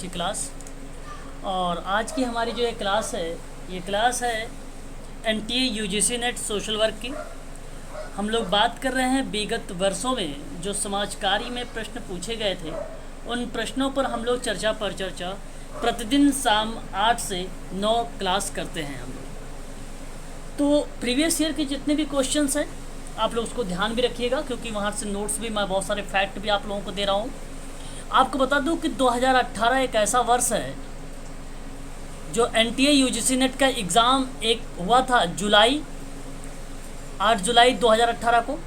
अच्छी क्लास। और आज की हमारी जो ये क्लास है, ये क्लास है NTA UGC net social work की। हम लोग बात कर रहे हैं विगत वर्षों में जो समाज कार्य में प्रश्न पूछे गए थे, उन प्रश्नों पर हम लोग चर्चा पर चर्चा प्रतिदिन शाम 8 से 9 क्लास करते हैं हम लोग। तो प्रीवियस ईयर के जितने भी क्वेश्चंस हैं आप लोग उसको ध्यान भी रखिएगा, क्योंकि वहाँ से नोट्स भी, मैं बहुत सारे फैक्ट भी आप लोगों को दे रहा हूँ। आपको बता दूँ कि 2018 एक ऐसा वर्ष है जो NTA UGC नेट का एग्ज़ाम एक हुआ था 8 जुलाई 2018 को,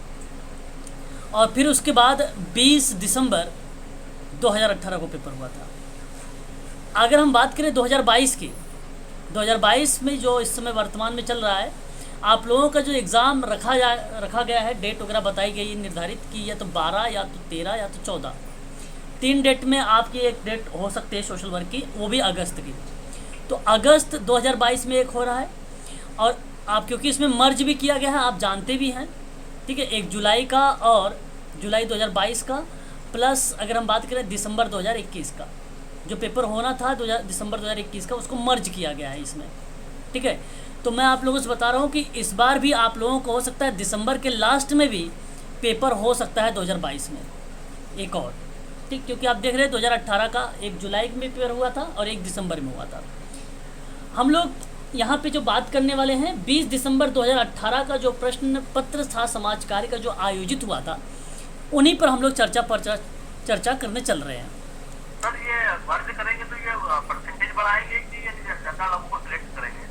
और फिर उसके बाद 20 दिसंबर 2018 को पेपर हुआ था। अगर हम बात करें 2022 की, 2022 में जो इस समय वर्तमान में चल रहा है, आप लोगों का जो एग्ज़ाम रखा गया है, डेट वगैरह बताई गई है निर्धारित की, या तो 12 या तो 13 या तो 14, 3 डेट में आपकी एक डेट हो सकती है सोशल वर्क की, वो भी अगस्त की। तो अगस्त 2022 में एक हो रहा है, और आप क्योंकि इसमें मर्ज भी किया गया है, आप जानते भी हैं, ठीक है। 1 जुलाई का और जुलाई 2022 का, प्लस अगर हम बात करें दिसंबर 2021 का, जो पेपर होना था दिसंबर 2021 का, उसको मर्ज किया गया है इसमें, ठीक है। तो मैं आप लोगों से बता रहा हूँ कि इस बार भी आप लोगों को हो सकता है दिसंबर के लास्ट में भी पेपर हो सकता है 2022 में एक और, ठीक। क्योंकि आप देख रहे हैं 2018 का 1 जुलाई में पेपर हुआ था और 1 दिसंबर में हुआ था। हम लोग यहाँ पे जो बात करने वाले हैं 20 दिसंबर 2018 का जो प्रश्न पत्र था समाज कार्य का जो आयोजित हुआ था, उन्हीं पर हम लोग चर्चा करने चल रहे हैं। सर ये वर्ग करेंगे तो ये परसेंटेज बढ़ाएंगे कि ज्यादा लोगों को सिलेक्ट करेंगे?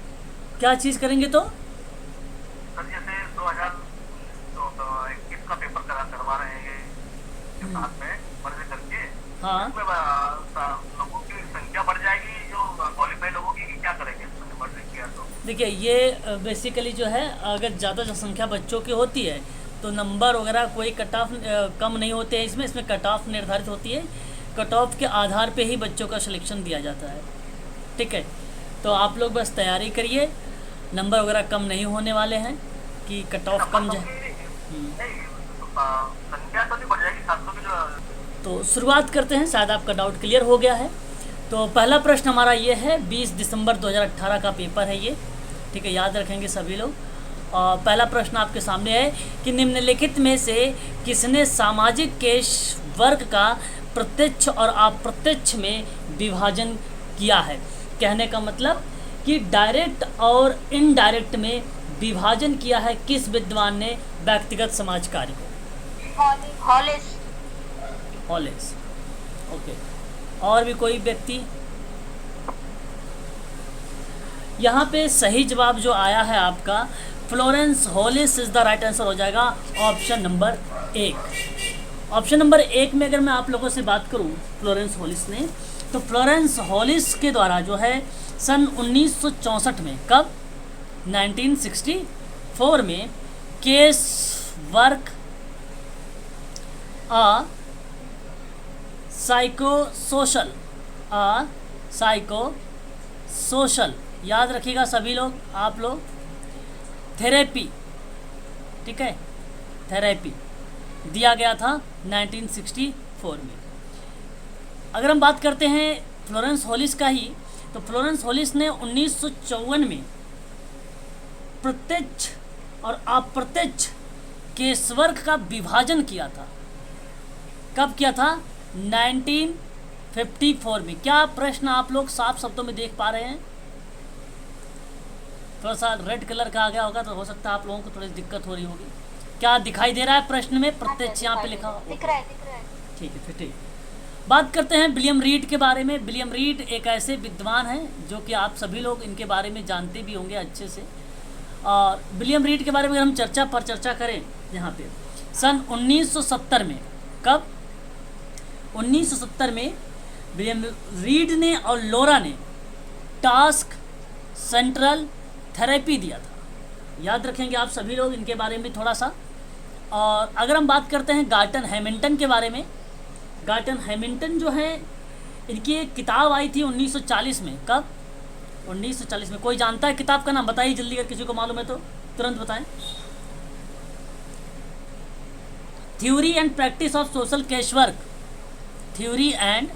क्या चीज़ करेंगे तो? सर जैसे 2021 का पेपर करवा रहे हैं के साथ में वर्ग करके, हाँ, लोगों की संख्या बढ़ जाएगी जो क्वालिफाई लोगों की, क्या करेंगे वर्ग किया तो? देखिए ये बेसिकली जो है, अगर ज़्यादा संख्या बच्चों की होती है तो नंबर वगैरह कोई कट ऑफ कम नहीं होते हैं इसमें कट ऑफ निर्धारित होती है। कट ऑफ के आधार पे ही बच्चों का सिलेक्शन दिया जाता है, ठीक है। तो आप लोग बस तैयारी करिए, नंबर वगैरह कम नहीं होने वाले हैं कि कट ऑफ कम जाए। संख्या तो नहीं बढ़ जाएगी 700 की जो? तो शुरुआत करते हैं, शायद आपका डाउट क्लियर हो गया है। तो पहला प्रश्न हमारा ये है, 20 दिसंबर 2018 का पेपर है ये, ठीक है, याद रखेंगे सभी लोग। और पहला प्रश्न आपके सामने है कि निम्नलिखित में से किसने सामाजिक केश वर्ग का प्रत्यक्ष और अप्रत्यक्ष में विभाजन किया है। कहने का मतलब कि डायरेक्ट और इनडायरेक्ट में विभाजन किया है किस विद्वान ने व्यक्तिगत समाज कार्य को? हॉलेस। ओके, और भी कोई व्यक्ति? यहाँ पे सही जवाब जो आया है आपका Florence Hollies is the right answer हो जाएगा, ऑप्शन नंबर 1। ऑप्शन नंबर 1 में अगर मैं आप लोगों से बात करूँ फ्लोरेंस हॉलिस ने, तो फ्लोरेंस हॉलिस के द्वारा जो है सन 1964 में, कब? 1964 में केस वर्क साइकोसोशल, याद रखिएगा सभी लोग, आप लोग, थेरेपी, ठीक है, थेरेपी दिया गया था 1964 में। अगर हम बात करते हैं फ्लोरेंस हॉलिस का ही, तो फ्लोरेंस हॉलिस ने 1954 में प्रत्यक्ष और अप्रत्यक्ष केसवर्क का विभाजन किया था। कब किया था? 1954 में। क्या प्रश्न आप लोग साफ शब्दों में देख पा रहे हैं? थोड़ा सा रेड कलर का आ गया होगा तो हो सकता है आप लोगों को थोड़ी दिक्कत हो रही होगी। क्या दिखाई दे रहा है प्रश्न में? प्रत्यक्ष यहाँ पे लिखा दिख रहा है। ठीक है, फिर ठीक। बात करते हैं विलियम रीड के बारे में। विलियम रीड एक ऐसे विद्वान हैं जो कि आप सभी लोग इनके बारे में जानते भी होंगे अच्छे से। और विलियम रीड के बारे में अगर हम चर्चा करें यहाँ पे, सन 1970 में, कब? 1970 में विलियम रीड ने और लोरा ने टास्क सेंट्रल थेरेपी दिया था। याद रखेंगे आप सभी लोग इनके बारे में थोड़ा सा। और अगर हम बात करते हैं गार्टन हैमिल्टन के बारे में, गार्टन हैमिल्टन जो है, इनकी एक किताब आई थी 1940 में। कब? 1940 में। कोई जानता है किताब का नाम? बताइए जल्दी, अगर किसी को मालूम है तो तुरंत बताएं। Theory and practice of social casework, theory and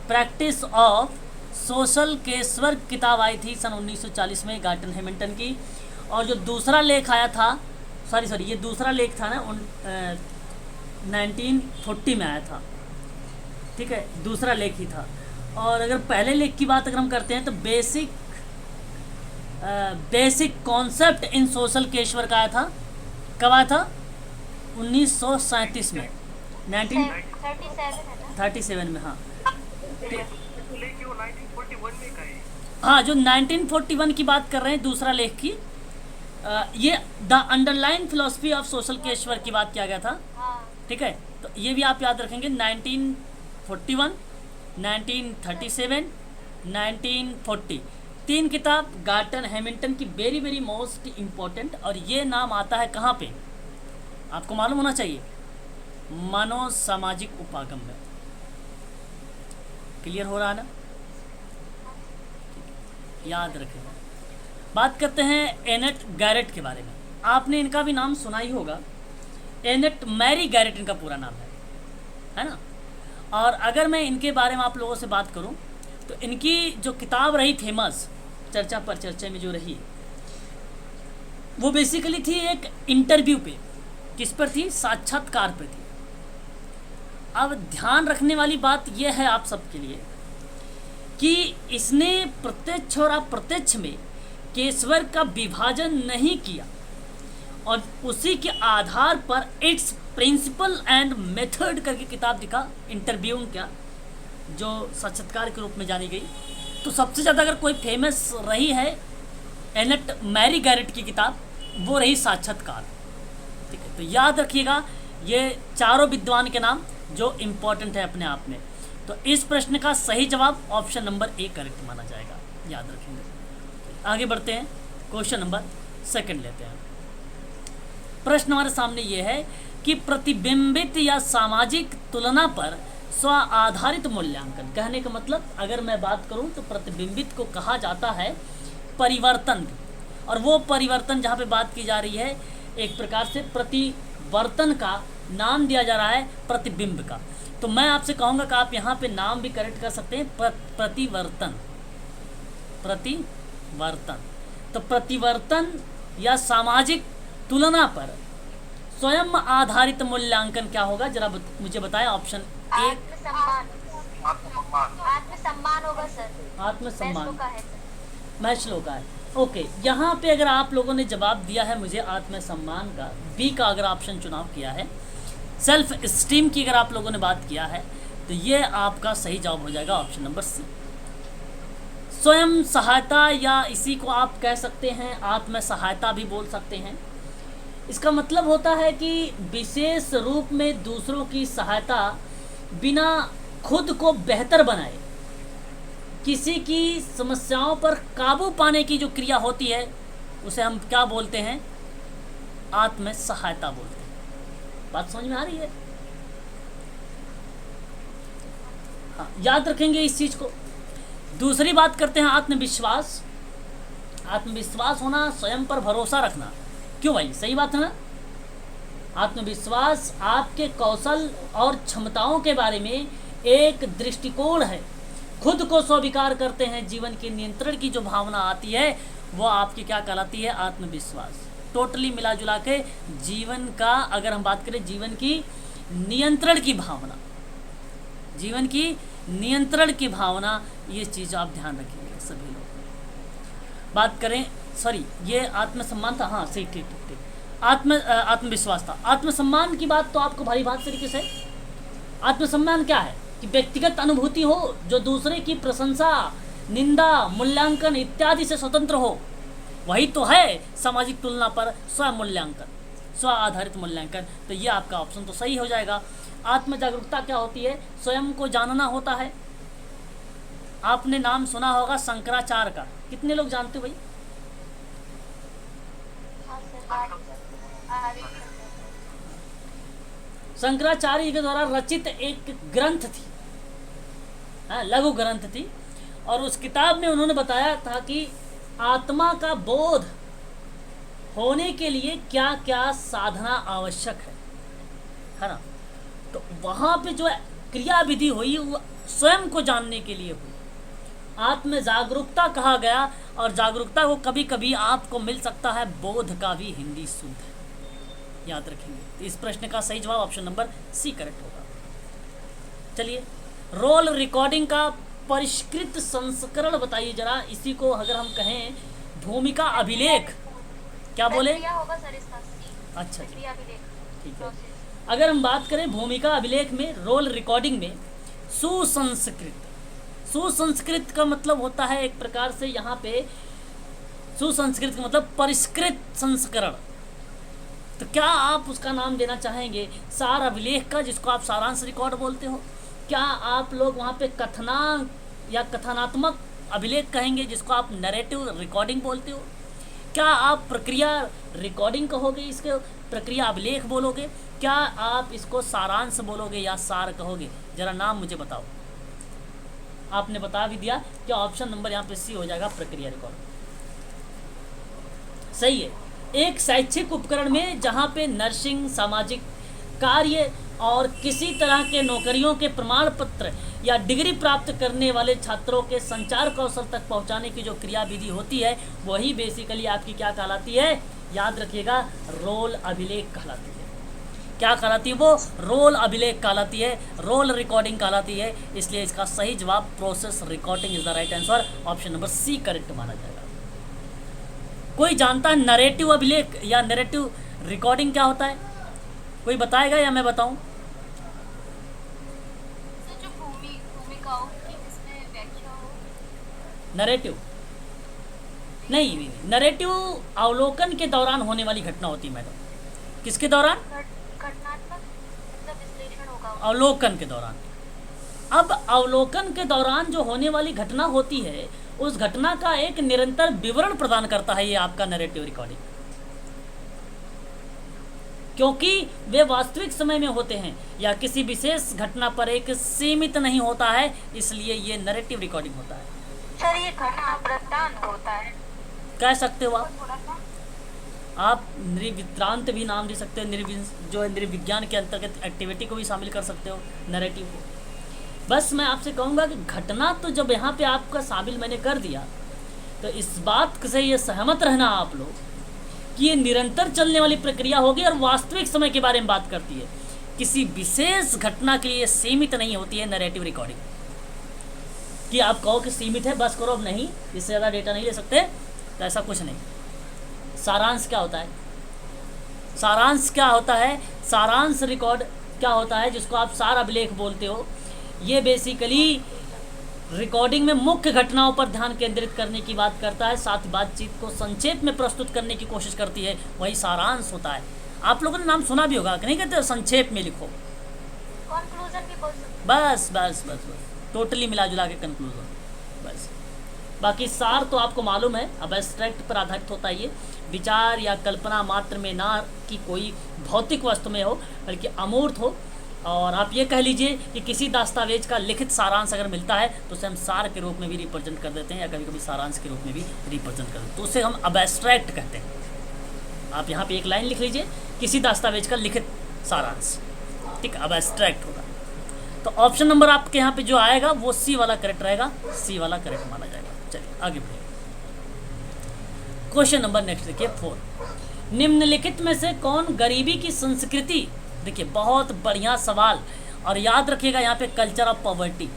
practice of social casework किताब आई थी सन 1940 में गार्टन हैमिल्टन की। और जो दूसरा लेख आया था, सॉरी ये दूसरा लेख था ना 1940 में आया था, ठीक है, दूसरा लेख ही था। और अगर पहले लेख की बात अगर हम करते हैं तो basic concept in social casework आया था, कब आया था? 1937 में, 1937 में, हाँ। लेकिन वो 1941 में का है। हाँ, जो 1941 की बात कर रहे हैं दूसरा लेख की, ये the underline philosophy of social casework की बात किया गया था, ठीक है। तो ये भी आप याद रखेंगे, 1941, 1937, 1940, 3 किताब गार्टन हैमिल्टन की, वेरी वेरी मोस्ट इम्पोर्टेंट। और ये नाम आता है कहाँ पे, आपको मालूम होना चाहिए, मनोसामाजिक उपागम में। क्लियर हो रहा है ना? याद रखें। बात करते हैं एनेट गैरेट के बारे में। आपने इनका भी नाम सुना ही होगा, एनेट मैरी गैरेट इनका पूरा नाम है ना। और अगर मैं इनके बारे में आप लोगों से बात करूं तो इनकी जो किताब रही फेमस, चर्चा पर चर्चा में जो रही, वो बेसिकली थी एक इंटरव्यू पे। किस पर थी? साक्षात्कार पे थी। अब ध्यान रखने वाली बात यह है आप सबके लिए कि इसने प्रत्यक्ष और अप्रत्यक्ष में केसवर्क का विभाजन नहीं किया और उसी के आधार पर इट्स प्रिंसिपल एंड मेथड करके किताब लिखा, इंटरव्यू का, जो साक्षात्कार के रूप में जानी गई। तो सबसे ज़्यादा अगर कोई फेमस रही है एनेट मैरी गैरेट की किताब, वो रही साक्षात्कार, ठीक है। तो याद रखिएगा ये चारों विद्वान के नाम जो इम्पोर्टेंट है अपने आप में। तो इस प्रश्न का सही जवाब ऑप्शन नंबर ए करेक्ट माना जाएगा, याद रखेंगे। आगे बढ़ते हैं, क्वेश्चन नंबर 2 लेते हैं। प्रश्न हमारे सामने ये है कि प्रतिबिंबित या सामाजिक तुलना पर स्व आधारित मूल्यांकन। कहने का मतलब, अगर मैं बात करूं तो प्रतिबिंबित को कहा जाता है परिवर्तन, और वो परिवर्तन जहाँ पे बात की जा रही है एक प्रकार से प्रतिवर्तन का नाम दिया जा रहा है प्रतिबिंब का। तो मैं आपसे कहूँगा कि आप यहाँ पे नाम भी करेक्ट कर सकते हैं, प्रतिवर्तन। तो प्रतिवर्तन या सामाजिक तुलना पर स्वयं आधारित मूल्यांकन क्या होगा, जरा मुझे बताएं। ऑप्शन ए आत्मसम्मान होगा सर। आत्मसम्मान, का है सर। मैचलो का है। ओके, यहाँ पे अगर आप लोगों ने जवाब दिया है मुझे आत्मसम्मान का, बी का अगर ऑप्शन चुनाव किया है, सेल्फ स्टीम की अगर आप लोगों ने बात किया है, तो ये आपका सही जवाब हो जाएगा ऑप्शन नंबर सी। स्वयं सहायता, या इसी को आप कह सकते हैं आत्म सहायता भी बोल सकते हैं। इसका मतलब होता है कि विशेष रूप में दूसरों की सहायता बिना खुद को बेहतर बनाए किसी की समस्याओं पर काबू पाने की जो क्रिया होती है उसे हम क्या बोलते हैं? आत्म सहायता बोलते हैं। बात समझ में आ रही है? हाँ, याद रखेंगे इस चीज को। दूसरी बात करते हैं आत्मविश्वास। आत्मविश्वास होना, स्वयं पर भरोसा रखना। क्यों भाई, सही बात है ना। आत्मविश्वास आपके कौशल और क्षमताओं के बारे में एक दृष्टिकोण है। खुद को स्वीकार करते हैं, जीवन के नियंत्रण की जो भावना आती है वो आपकी क्या कहलाती है? आत्मविश्वास। टोटली मिला जुला के जीवन का, अगर हम बात करें जीवन की नियंत्रण की भावना, जीवन की नियंत्रण की भावना, ये चीज़ आप ध्यान रखिएगा सभी लोग। बात करें, सॉरी ये आत्मसम्मान था, हाँ सही, ठीक ठीक ठीक, आत्मविश्वास था। आत्मसम्मान की बात तो आपको भारी बात तरीके से, आत्मसम्मान क्या है कि व्यक्तिगत अनुभूति हो जो दूसरे की प्रशंसा, निंदा, मूल्यांकन इत्यादि से स्वतंत्र हो। वही तो है सामाजिक तुलना पर स्व मूल्यांकन, स्व आधारित मूल्यांकन। तो ये आपका ऑप्शन तो सही हो जाएगा। आत्म जागरूकता क्या होती है? स्वयं को जानना होता है। आपने नाम सुना होगा शंकराचार्य का, कितने लोग जानते हो भाई? शंकराचार्य के द्वारा रचित एक ग्रंथ थी, लघु ग्रंथ थी, और उस किताब में उन्होंने बताया था कि आत्मा का बोध होने के लिए क्या क्या साधना आवश्यक है ना। तो वहाँ पे जो क्रिया विधि हुई वो स्वयं को जानने के लिए हुई। आत्म जागरूकता कहा गया, और जागरूकता को कभी कभी आपको मिल सकता है बोध का भी हिंदी शुद्ध, याद रखेंगे। तो इस प्रश्न का सही जवाब ऑप्शन नंबर सी करेक्ट होगा। चलिए, रोल रिकॉर्डिंग का परिष्कृत संस्करण बताइए जरा। इसी को अगर हम कहें भूमिका अभिलेख, क्या बोले? प्रक्रिया होगा सर इसका सी। अच्छा जी, प्रक्रिया अभिलेख। ठीक है। प्रोसेस। अगर हम बात करें भूमिका अभिलेख में, रोल रिकॉर्डिंग में सुसंस्कृत, सुसंस्कृत का मतलब होता है एक प्रकार से यहाँ पे, सुसंस्कृत का मतलब परिष्कृत संस्करण। तो क्या आप उसका नाम देना चाहेंगे सार अभिलेख का, जिसको आप सारांश रिकॉर्ड बोलते हो? क्या आप लोग वहाँ पे कथनांक या कथनात्मक अभिलेख कहेंगे, जिसको आप नरेटिव रिकॉर्डिंग बोलते हो? क्या आप प्रक्रिया रिकॉर्डिंग कहोगे, इसके प्रक्रिया अभिलेख बोलोगे? क्या आप इसको सारांश बोलोगे या सार कहोगे? जरा नाम मुझे बताओ। आपने बता भी दिया कि ऑप्शन नंबर यहाँ पे सी हो जाएगा, प्रक्रिया रिकॉर्ड। सही है। एक शैक्षिक उपकरण में जहाँ पे नर्सिंग, सामाजिक कार्य और किसी तरह के नौकरियों के प्रमाण पत्र या डिग्री प्राप्त करने वाले छात्रों के संचार कौशल तक पहुँचाने की जो क्रियाविधि होती है, वही बेसिकली आपकी क्या कहलाती है? याद रखिएगा, रोल अभिलेख कहलाती है। क्या कहलाती है वो? रोल अभिलेख कहलाती है, रोल रिकॉर्डिंग कहलाती है। इसलिए इसका सही जवाब process recording is the right answer, option number C correct माना जाएगा। कोई जानता है नरेटिव अभिलेख या नरेटिव रिकॉर्डिंग क्या होता है? कोई बताएगा या मैं बताऊं? सर जो भूमिकाओं की इसमें व्याख्या हो। नरेटिव नहीं, नरेटिव अवलोकन के दौरान होने वाली घटना होती है मैडम। किसके दौरान? घटनात्मक मतलब विश्लेषण होगा। अवलोकन के दौरान। अब अवलोकन के दौरान जो होने वाली घटना होती है, उस घटना का एक निरंतर विवरण प्रदान करता है ये आपका नरेटिव रिकॉर्डिंग, क्योंकि वे वास्तविक समय में होते हैं या किसी विशेष घटना पर एक सीमित नहीं होता है, इसलिए ये नरेटिव रिकॉर्डिंग होता है। सर ये घटना वृत्तांत होता है। कह सकते हो आप। थोड़ा सा आप निर्वृत्तांत भी नाम दे सकते हो, जो निर्विज्ञान के अंतर्गत एक्टिविटी को भी शामिल कर सकते हो, नरेटिव को। बस मैं आपसे कहूँगा कि घटना तो जब यहाँ पे आपका शामिल मैंने कर दिया, तो इस बात से ये सहमत रहना आप लोग कि ये निरंतर चलने वाली प्रक्रिया होगी और वास्तविक समय के बारे में बात करती है, किसी विशेष घटना के लिए सीमित नहीं होती है नरेटिव रिकॉर्डिंग। कि आप कहो कि सीमित है, बस करो, अब नहीं, इससे ज़्यादा डेटा नहीं ले सकते, तो ऐसा कुछ नहीं। सारांश क्या होता है? सारांश क्या होता है? सारांश रिकॉर्ड क्या होता है, जिसको आप सार अभिलेख बोलते हो? ये बेसिकली रिकॉर्डिंग में मुख्य घटनाओं पर ध्यान केंद्रित करने की बात करता है, साथ ही बातचीत को संक्षेप में प्रस्तुत करने की कोशिश करती है, वही सारांश होता है। आप लोगों ने नाम सुना भी होगा, नहीं कहते संक्षेप में लिखो, कंक्लूजन भी बोल सकते बस बस बस बस, टोटली मिला जुला के कंक्लूजन बस। बाकी सार तो आपको मालूम है, अब एब्स्ट्रैक्ट पर आधारित होता है ये, विचार या कल्पना मात्र में ना कि कोई भौतिक वस्तु में हो, बल्कि अमूर्त हो। और आप ये कह लीजिए कि किसी दस्तावेज का लिखित सारांश अगर मिलता है तो उसे हम सार के रूप में भी रिप्रेजेंट कर देते हैं, या कभी कभी सारांश के रूप में भी रिप्रेजेंट कर देते हैं, तो उसे हम एब्स्ट्रैक्ट कहते हैं। आप यहाँ पे एक लाइन लिख लीजिए, किसी दस्तावेज का लिखित सारांश, ठीक, एब्स्ट्रैक्ट होगा। तो ऑप्शन नंबर आपके यहाँ पे जो आएगा वो सी वाला करेक्ट रहेगा, सी वाला करेक्ट माना जाएगा। चलिए आगे बढ़िए। क्वेश्चन नंबर नेक्स्ट देखिए 4, निम्नलिखित में से कौन गरीबी की संस्कृति, देखिए बहुत बढ़िया सवाल, और याद रखिएगा यहाँ पे कल्चर ऑफ पॉवर्टी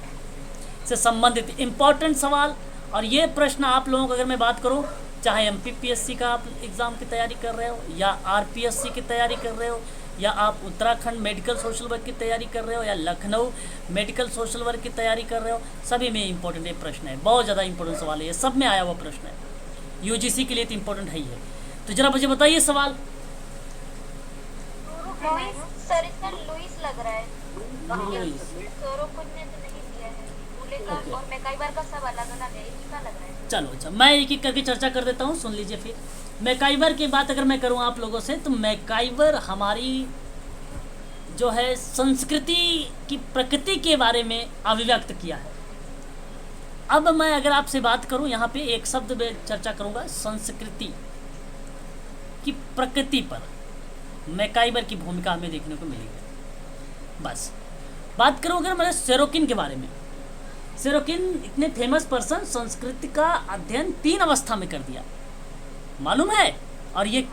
से संबंधित इंपॉर्टेंट सवाल। और ये प्रश्न आप लोगों को अगर मैं बात करूँ, चाहे MPPSC का आप एग्ज़ाम की तैयारी कर रहे हो, या RPSC की तैयारी कर रहे हो, या आप उत्तराखंड मेडिकल सोशल वर्क की तैयारी कर रहे हो, या लखनऊ मेडिकल सोशल वर्क की तैयारी कर रहे हो, सभी में इंपॉर्टेंट ये प्रश्न है, बहुत ज़्यादा इंपॉर्टेंट सवाल है, ये सब में आया हुआ प्रश्न है, UGC के लिए तो इंपॉर्टेंट है ही है। तो जरा मुझे बताइए सवाल। लुइस, सर इसका लुइस लग रहा है। लुइस। सोरोकुन ने तो नहीं दिया है, बुले का Okay. और मैकाइवर का सब अलग अलग है, इनका लग रहा है। चलो अच्छा, मैं एक एक करके चर्चा कर देता हूँ, सुन लीजिए फिर। मैकाइवर की बात अगर मैं करूँ आप लोगों से, तो मैकाइवर हमारी जो है संस्कृति की प्रकृति के बारे में अभिव्यक्त किया है। अब मैं अगर आपसे बात करूँ, यहाँ पे एक शब्द में चर्चा करूँगा, संस्कृति की प्रकृति पर मैकाइवर की भूमिका हमें देखने को मिलेगी। बस बात करूँ अगर मैं सेरोकिन के बारे में, सिरोकिन इतने फेमस पर्सन संस्कृत का अध्ययन 3 अवस्था में कर दिया, मालूम है? और ये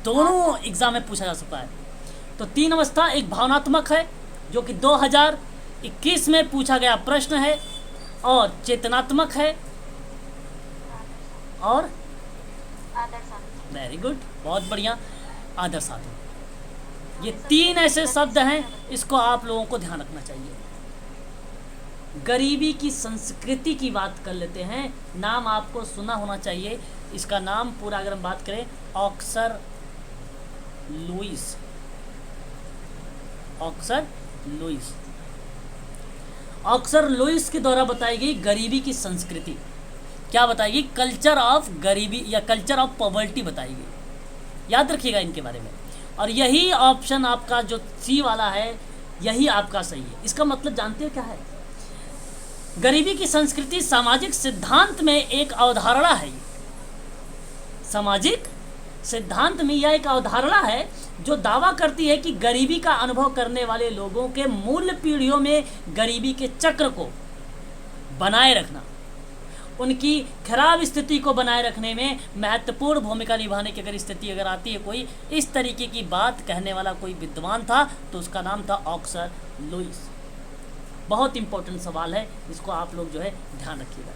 दोनों एग्जाम में पूछा जा सकता है। तो 3 अवस्था, एक भावनात्मक है जो कि 2021 में पूछा गया प्रश्न है, और चेतनात्मक है, और आदर्श। वेरी गुड, बहुत बढ़िया, आदर्शात्मक। ये 3 ऐसे शब्द हैं, इसको आप लोगों को ध्यान रखना चाहिए। गरीबी की संस्कृति की बात कर लेते हैं। नाम आपको सुना होना चाहिए। इसका नाम पूरा अगर हम बात करें, ऑक्सर लुईस। ऑक्सर लुईस, ऑक्सर लुईस के द्वारा बताई गई गरीबी की संस्कृति। क्या बताएगी? कल्चर ऑफ गरीबी या कल्चर ऑफ पॉवर्टी बताई गई। याद रखिएगा इनके बारे में। और यही ऑप्शन आपका जो सी वाला है, यही आपका सही है। इसका मतलब जानते हो क्या है? गरीबी की संस्कृति सामाजिक सिद्धांत में एक अवधारणा है। सामाजिक सिद्धांत में यह एक अवधारणा है जो दावा करती है कि गरीबी का अनुभव करने वाले लोगों के मूल पीढ़ियों में गरीबी के चक्र को बनाए रखना, उनकी खराब स्थिति को बनाए रखने में महत्वपूर्ण भूमिका निभाने की अगर स्थिति अगर आती है, कोई इस तरीके की बात कहने वाला कोई विद्वान था, तो उसका नाम था ऑक्सर लुईस। बहुत इंपॉर्टेंट सवाल है, इसको आप लोग जो है ध्यान रखिएगा,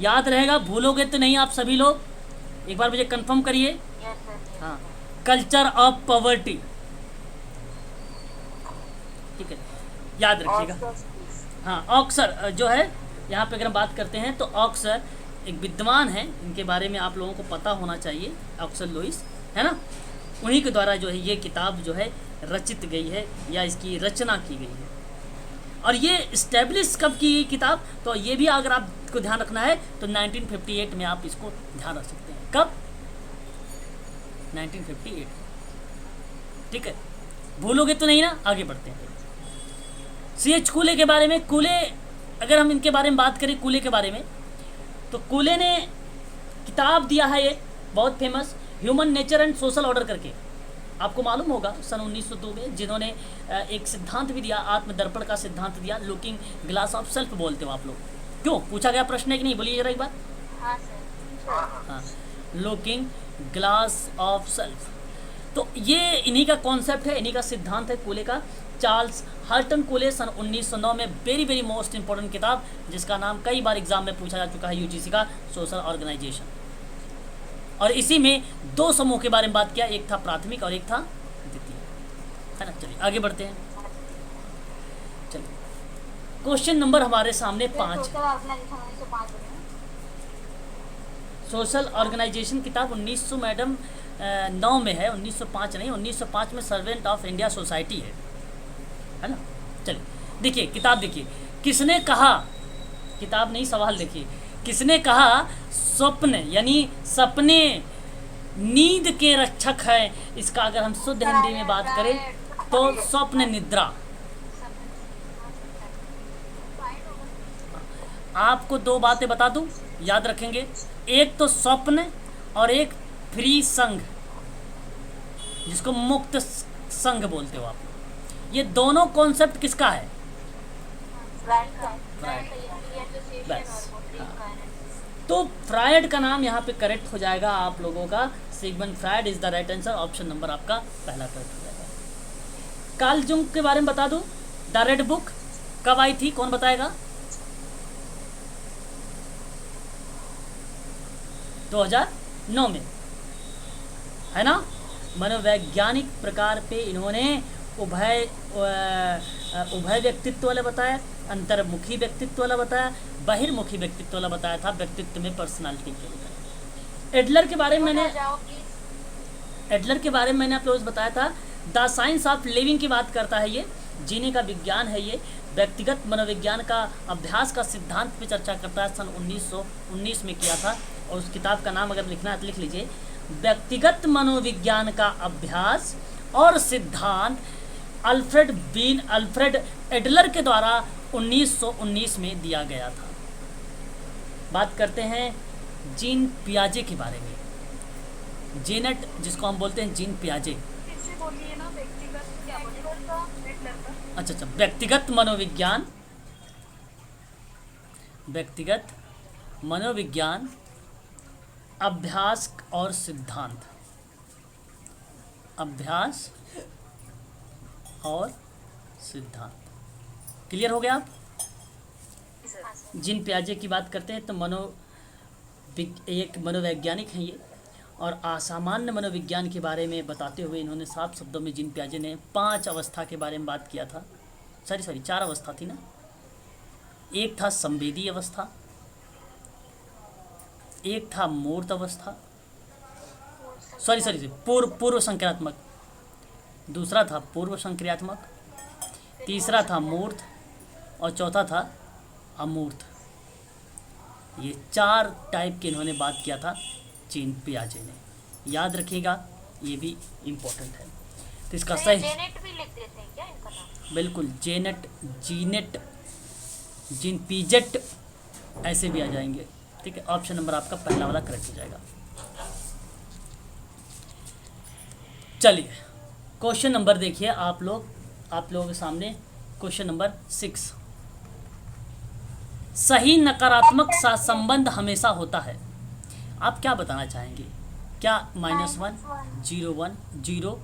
याद रहेगा, भूलोगे तो नहीं आप सभी लोग। एक बार मुझे कंफर्म करिए। Yes sir. हाँ, कल्चर ऑफ पॉवर्टी, ठीक है, याद रखिएगा। हाँ, ऑक्सर जो है, यहाँ पे अगर हम बात करते हैं तो ऑक्सर एक विद्वान है, इनके बारे में आप लोगों को पता होना चाहिए, ऑक्सर लुईस, है ना। उन्हीं के द्वारा जो है ये किताब जो है रचित गई है या इसकी रचना की गई है। और ये इस्टेब्लिश कब की गई किताब, तो ये भी अगर आपको ध्यान रखना है तो 1958 में आप इसको ध्यान रख सकते हैं। कब? 1958, ठीक है, भूलोगे तो नहीं ना। आगे बढ़ते हैं। C.H. कूले के बारे में। कूले, अगर हम इनके बारे में बात करें, कूले के बारे में, तो कूले ने किताब दिया है एक बहुत famous, human nature and social order करके, आपको मालूम होगा, सन 1902 में, जिन्होंने एक सिद्धांत भी दिया, आत्मदर्पण का सिद्धांत दिया। लुकिंग ग्लास ऑफ सेल्फ बोलते हो आप लोग, क्यों पूछा गया प्रश्न है कि नहीं? बोलिए जरा एक बार। हाँ सर। हाँ, लुकिंग ग्लास ऑफ सेल्फ, तो ये इन्हीं का कॉन्सेप्ट है, इन्हीं का सिद्धांत है कूले का। चार्ल्स हर्टन कूले, सन 1909 में, वेरी वेरी मोस्ट इंपॉर्टेंट किताब, जिसका नाम कई बार एग्जाम में पूछा जा चुका है, यूजीसी का, सोशल ऑर्गेनाइजेशन। और इसी में 2 समूह के बारे में बात किया, एक था प्राथमिक और एक था द्वितीय, है ना। चलिए आगे बढ़ते हैं। चलिए, क्वेश्चन नंबर हमारे सामने 5। सोशल ऑर्गेनाइजेशन किताब 1900 मैडम 9 में है, 1905 नहीं, 1905 में सर्वेंट ऑफ इंडिया सोसाइटी है ना। चलिए देखिए किताब, देखिए किसने कहा, किताब नहीं सवाल देखिए, किसने कहा स्वप्न यानी सपने नींद के रक्षक है। इसका अगर हम शुद्ध हिंदी में बात करें तो स्वप्न निद्रा। आपको 2 बातें बता दूं, याद रखेंगे, एक तो स्वप्न और एक फ्री संघ, जिसको मुक्त संघ बोलते हो आप। ये दोनों कॉन्सेप्ट किसका है? बस, हाँ। तो फ्रायड का नाम यहाँ पे करेक्ट हो जाएगा आप लोगों का, Sigmund Freud is the right answer. Option number आपका पहला करेक्ट हो जाएगा। कार्ल जुंग के बारे में बता दूं, द रेड बुक कब आई थी, कौन बताएगा? 2009 में, है ना। मनोवैज्ञानिक प्रकार पे इन्होंने उभय व्यक्तित्व वाला बताया, अंतर्मुखी व्यक्तित्व वाला बताया, बहिर्मुखी व्यक्तित्व वाला बताया था, व्यक्तित्व में पर्सनालिटी के लिए। एडलर के बारे में मैंने आप लोगों को बताया था, द साइंस ऑफ लिविंग की बात करता है, ये जीने का विज्ञान है, ये व्यक्तिगत मनोविज्ञान का अभ्यास का सिद्धांत पे चर्चा करता है, सन 1919 में किया था। और उस किताब का नाम अगर लिखना है तो लिख लीजिए, व्यक्तिगत मनोविज्ञान का अभ्यास और सिद्धांत, अल्फ्रेड एडलर के द्वारा 1919 में दिया गया था। बात करते हैं जीन पियाजे के बारे में, जेनेट जिसको हम बोलते हैं जीन पियाजे। अच्छा, व्यक्तिगत मनोविज्ञान व्यक्तिगत मनोविज्ञान, अभ्यास और सिद्धांत। अभ्यास और सिद्धांत। क्लियर हो गया आप? हाँ सर। जिन पियाजे की बात करते हैं तो एक मनोवैज्ञानिक हैं ये, और असामान्य मनोविज्ञान के बारे में बताते हुए इन्होंने साफ शब्दों में जिन पियाजे ने 5 अवस्था के बारे में बात किया था। सॉरी 4 अवस्था थी ना। एक था संवेदी अवस्था, एक था मूर्त अवस्था, सॉरी पूर्व संक्रियात्मक, दूसरा था पूर्व संक्रियात्मक, तीसरा था मूर्त और चौथा था अमूर्त। ये 4 टाइप के इन्होंने बात किया था जीन पियाजे ने। याद रखिएगा, ये भी इम्पोर्टेंट है। तो इसका तो सही जेनेट भी लिख देते हैं क्या इनका नाम? बिल्कुल, जेनेट, जीनेट, जीन पीजेट ऐसे भी आ जाएंगे। ठीक है, ऑप्शन नंबर आपका पहला वाला करेक्ट हो जाएगा। चलिए क्वेश्चन नंबर देखिए आप लोगों के सामने क्वेश्चन नंबर 6। सही नकारात्मक संबंध हमेशा होता है। आप क्या बताना चाहेंगे? क्या -1, 0, 1, 0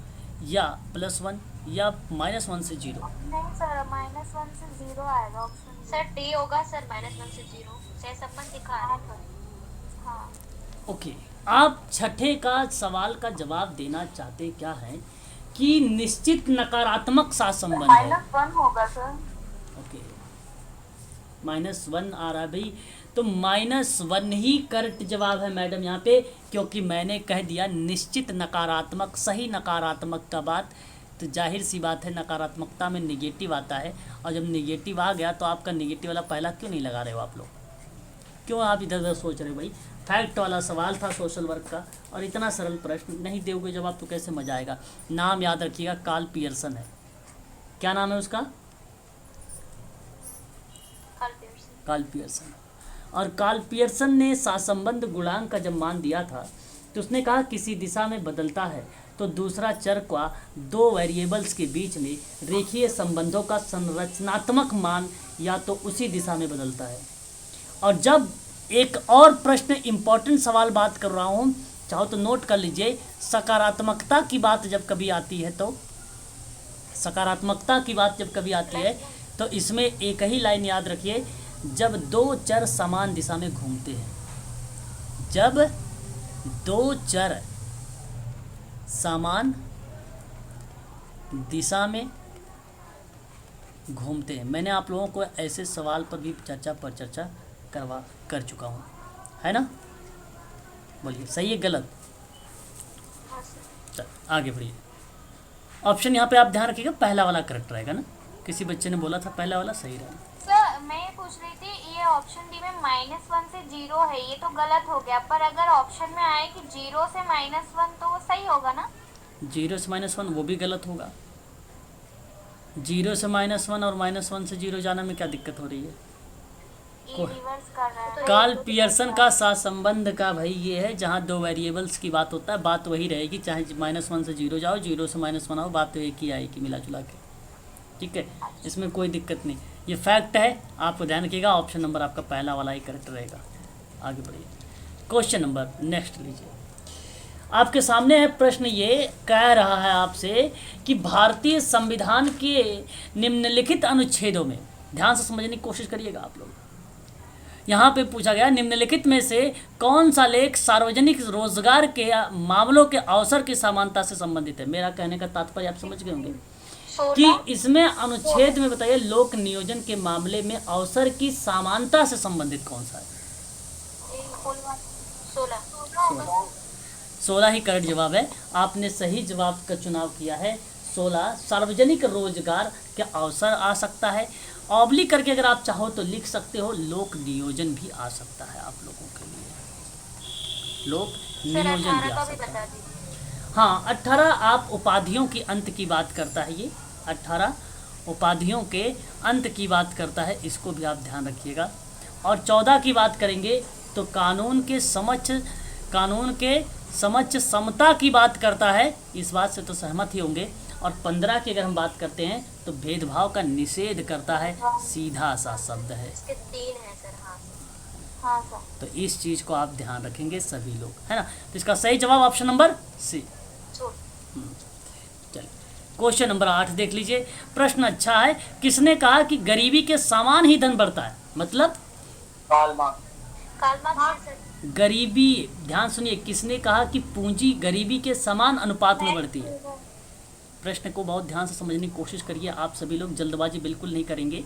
या +1 या -1 से 0? नहीं सर, -1 से 0 आएगा ऑप्शन। सर डी होगा सर, -1 से 0 से संबंध दिखा रहे हैं। हाँ ओके, आप छठे का सवाल का जवाब देना चाहते क्या है कि निश्चित नकारात्मक संबंध है। -1 होगा सर। ओके, -1 आ रहा है भाई, तो -1 ही करेक्ट जवाब है मैडम यहाँ पे, क्योंकि मैंने कह दिया निश्चित नकारात्मक, सही नकारात्मक का बात। तो जाहिर सी बात है नकारात्मकता में निगेटिव आता है, और जब निगेटिव आ गया तो आपका निगेटिव वाला पहला क्यों नहीं लगा रहे हो आप लोग? क्यों आप इधर उधर सोच रहे हो भाई? फैक्ट वाला सवाल था सोशल वर्क का, और इतना सरल प्रश्न नहीं दोगे जवाब तो कैसे मजा आएगा? नाम याद रखिएगा, कार्ल पियर्सन है। क्या नाम है उसका? Karl Pearson. और कार्ल पियर्सन ने सहसंबंध गुणांक का जब मान दिया था तो उसने कहा किसी दिशा में बदलता है तो दूसरा चर का 2 वेरिएबल्स के बीच में रेखीय संबंधों का संरचनात्मक मान या तो उसी दिशा में बदलता है। और जब एक और प्रश्न इम्पॉर्टेंट सवाल बात कर रहा हूँ, चाहो तो नोट कर लीजिए, सकारात्मकता की बात जब कभी आती है तो सकारात्मकता की बात जब कभी आती है तो इसमें एक ही लाइन याद रखिए, जब 2 चर समान दिशा में घूमते हैं। जब 2 चर समान दिशा में घूमते हैं। मैंने आप लोगों को ऐसे सवाल पर भी चर्चा कर चुका हूँ, है ना? बोलिए सही है गलत? चल आगे बढ़िए। ऑप्शन यहाँ पे आप ध्यान रखिएगा, पहला वाला करेक्ट रहेगा ना। किसी बच्चे ने बोला था पहला वाला सही रहेगा। सर मैं ये पूछ रही थी, ये ऑप्शन डी में -1 से 0 है, ये तो गलत हो गया, पर अगर ऑप्शन में आए कि 0 से -1 तो वो सही होगा ना? 0 से -1 वो भी गलत होगा। 0 से -1 और -1 से 0 जाना में क्या दिक्कत हो रही है? ये रिवर्स कर रहा है। कार्ल पियर्सन का सहसंबंध का भाई ये है, जहाँ 2 वेरिएबल्स की बात होता है बात वही रहेगी, चाहे -1 से 0 जाओ, 0 से -1 आओ, बात तो एक ही आएगी मिला जुला के। ठीक है, इसमें कोई दिक्कत नहीं, ये फैक्ट है, आपको ध्यान रखिएगा। ऑप्शन नंबर आपका पहला वाला ही करेक्ट रहेगा। आगे बढ़िए, क्वेश्चन नंबर नेक्स्ट लीजिए। आपके सामने है प्रश्न, ये कह रहा है आपसे कि भारतीय संविधान के निम्नलिखित अनुच्छेदों में, ध्यान से समझने की कोशिश करिएगा आप लोग। यहाँ पे पूछा गया निम्नलिखित में से कौन सा लेख सार्वजनिक रोजगार के मामलों के अवसर की समानता से संबंधित है। मेरा कहने का तात्पर्य आप समझ गए होंगे कि इसमें अनुच्छेद में बताइए लोक नियोजन के मामले में अवसर की समानता से संबंधित कौन सा है? 16 ही करेक्ट जवाब है। आपने सही जवाब का चुनाव किया है। 16 सार्वजनिक रोजगार के अवसर आ सकता है। ऑब्लिक करके अगर आप चाहो तो लिख सकते हो, लोक नियोजन भी आ सकता है आप लोगों के लिए, लोक नियोजन भी आ सकता है। हाँ, 18 आप उपाधियों की अंत की बात करता है, ये 18 उपाधियों के अंत की बात करता है, इसको भी आप ध्यान रखिएगा। और 14 की बात करेंगे तो कानून के समक्ष समता की बात करता है, इस बात से तो सहमत ही होंगे। और 15 की अगर हम बात करते हैं तो भेदभाव का निषेध करता है, सीधा सा शब्द है। इसके 3 हैं सर। हाँ हाँ सर। तो इस चीज़ को आप ध्यान रखेंगे सभी लोग, है ना। तो इसका सही जवाब ऑप्शन नंबर सी। चलिए क्वेश्चन नंबर 8 देख लीजिए। प्रश्न अच्छा है। किसने कहा कि गरीबी के समान ही धन बढ़ता है? मतलब कार्ल मार्क्स सर। गरीबी, ध्यान सुनिए, किसने कहा कि पूंजी गरीबी के समान अनुपात में बढ़ती है? प्रश्न को बहुत ध्यान से समझने की कोशिश करिए आप सभी लोग, जल्दबाजी बिल्कुल नहीं करेंगे।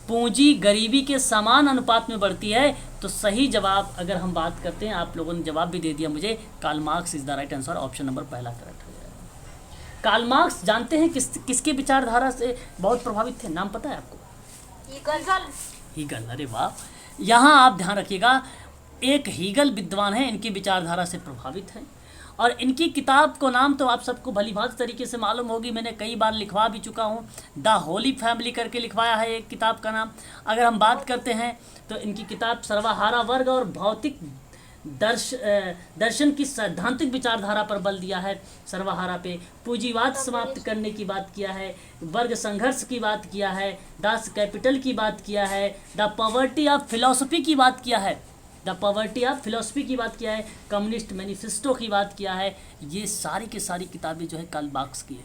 पूंजी गरीबी के समान अनुपात में बढ़ती है, तो सही जवाब अगर हम बात करते हैं, आप लोगों ने जवाब भी दे दिया मुझे, Karl Marx is the right answer. Option number पहला करेक्ट हो जाएगा। कार्ल मार्क्स जानते हैं किसके विचारधारा से बहुत प्रभावित थे? नाम पता है आपको? हीगल। अरे वाह, यहाँ आप ध्यान रखिएगा, एक हीगल विद्वान है, इनकी विचारधारा से प्रभावित है। और इनकी किताब को नाम तो आप सबको भलीभांति तरीके से मालूम होगी, मैंने कई बार लिखवा भी चुका हूँ। द होली फैमिली करके लिखवाया है एक किताब का नाम। अगर हम बात करते हैं तो इनकी किताब सर्वहारा वर्ग और भौतिक दर्शन की सैद्धांतिक विचारधारा पर बल दिया है। सर्वहारा पे पूंजीवाद समाप्त करने की बात किया है, वर्ग संघर्ष की बात किया है, दास कैपिटल की बात किया है, द पॉवर्टी ऑफ फिलॉसफी की बात किया है, द पॉवर्टी ऑफ फिलॉसफी की बात किया है, कम्युनिस्ट मैनिफेस्टो की बात किया है। ये सारी की सारी किताबें जो है कार्ल मार्क्स की है।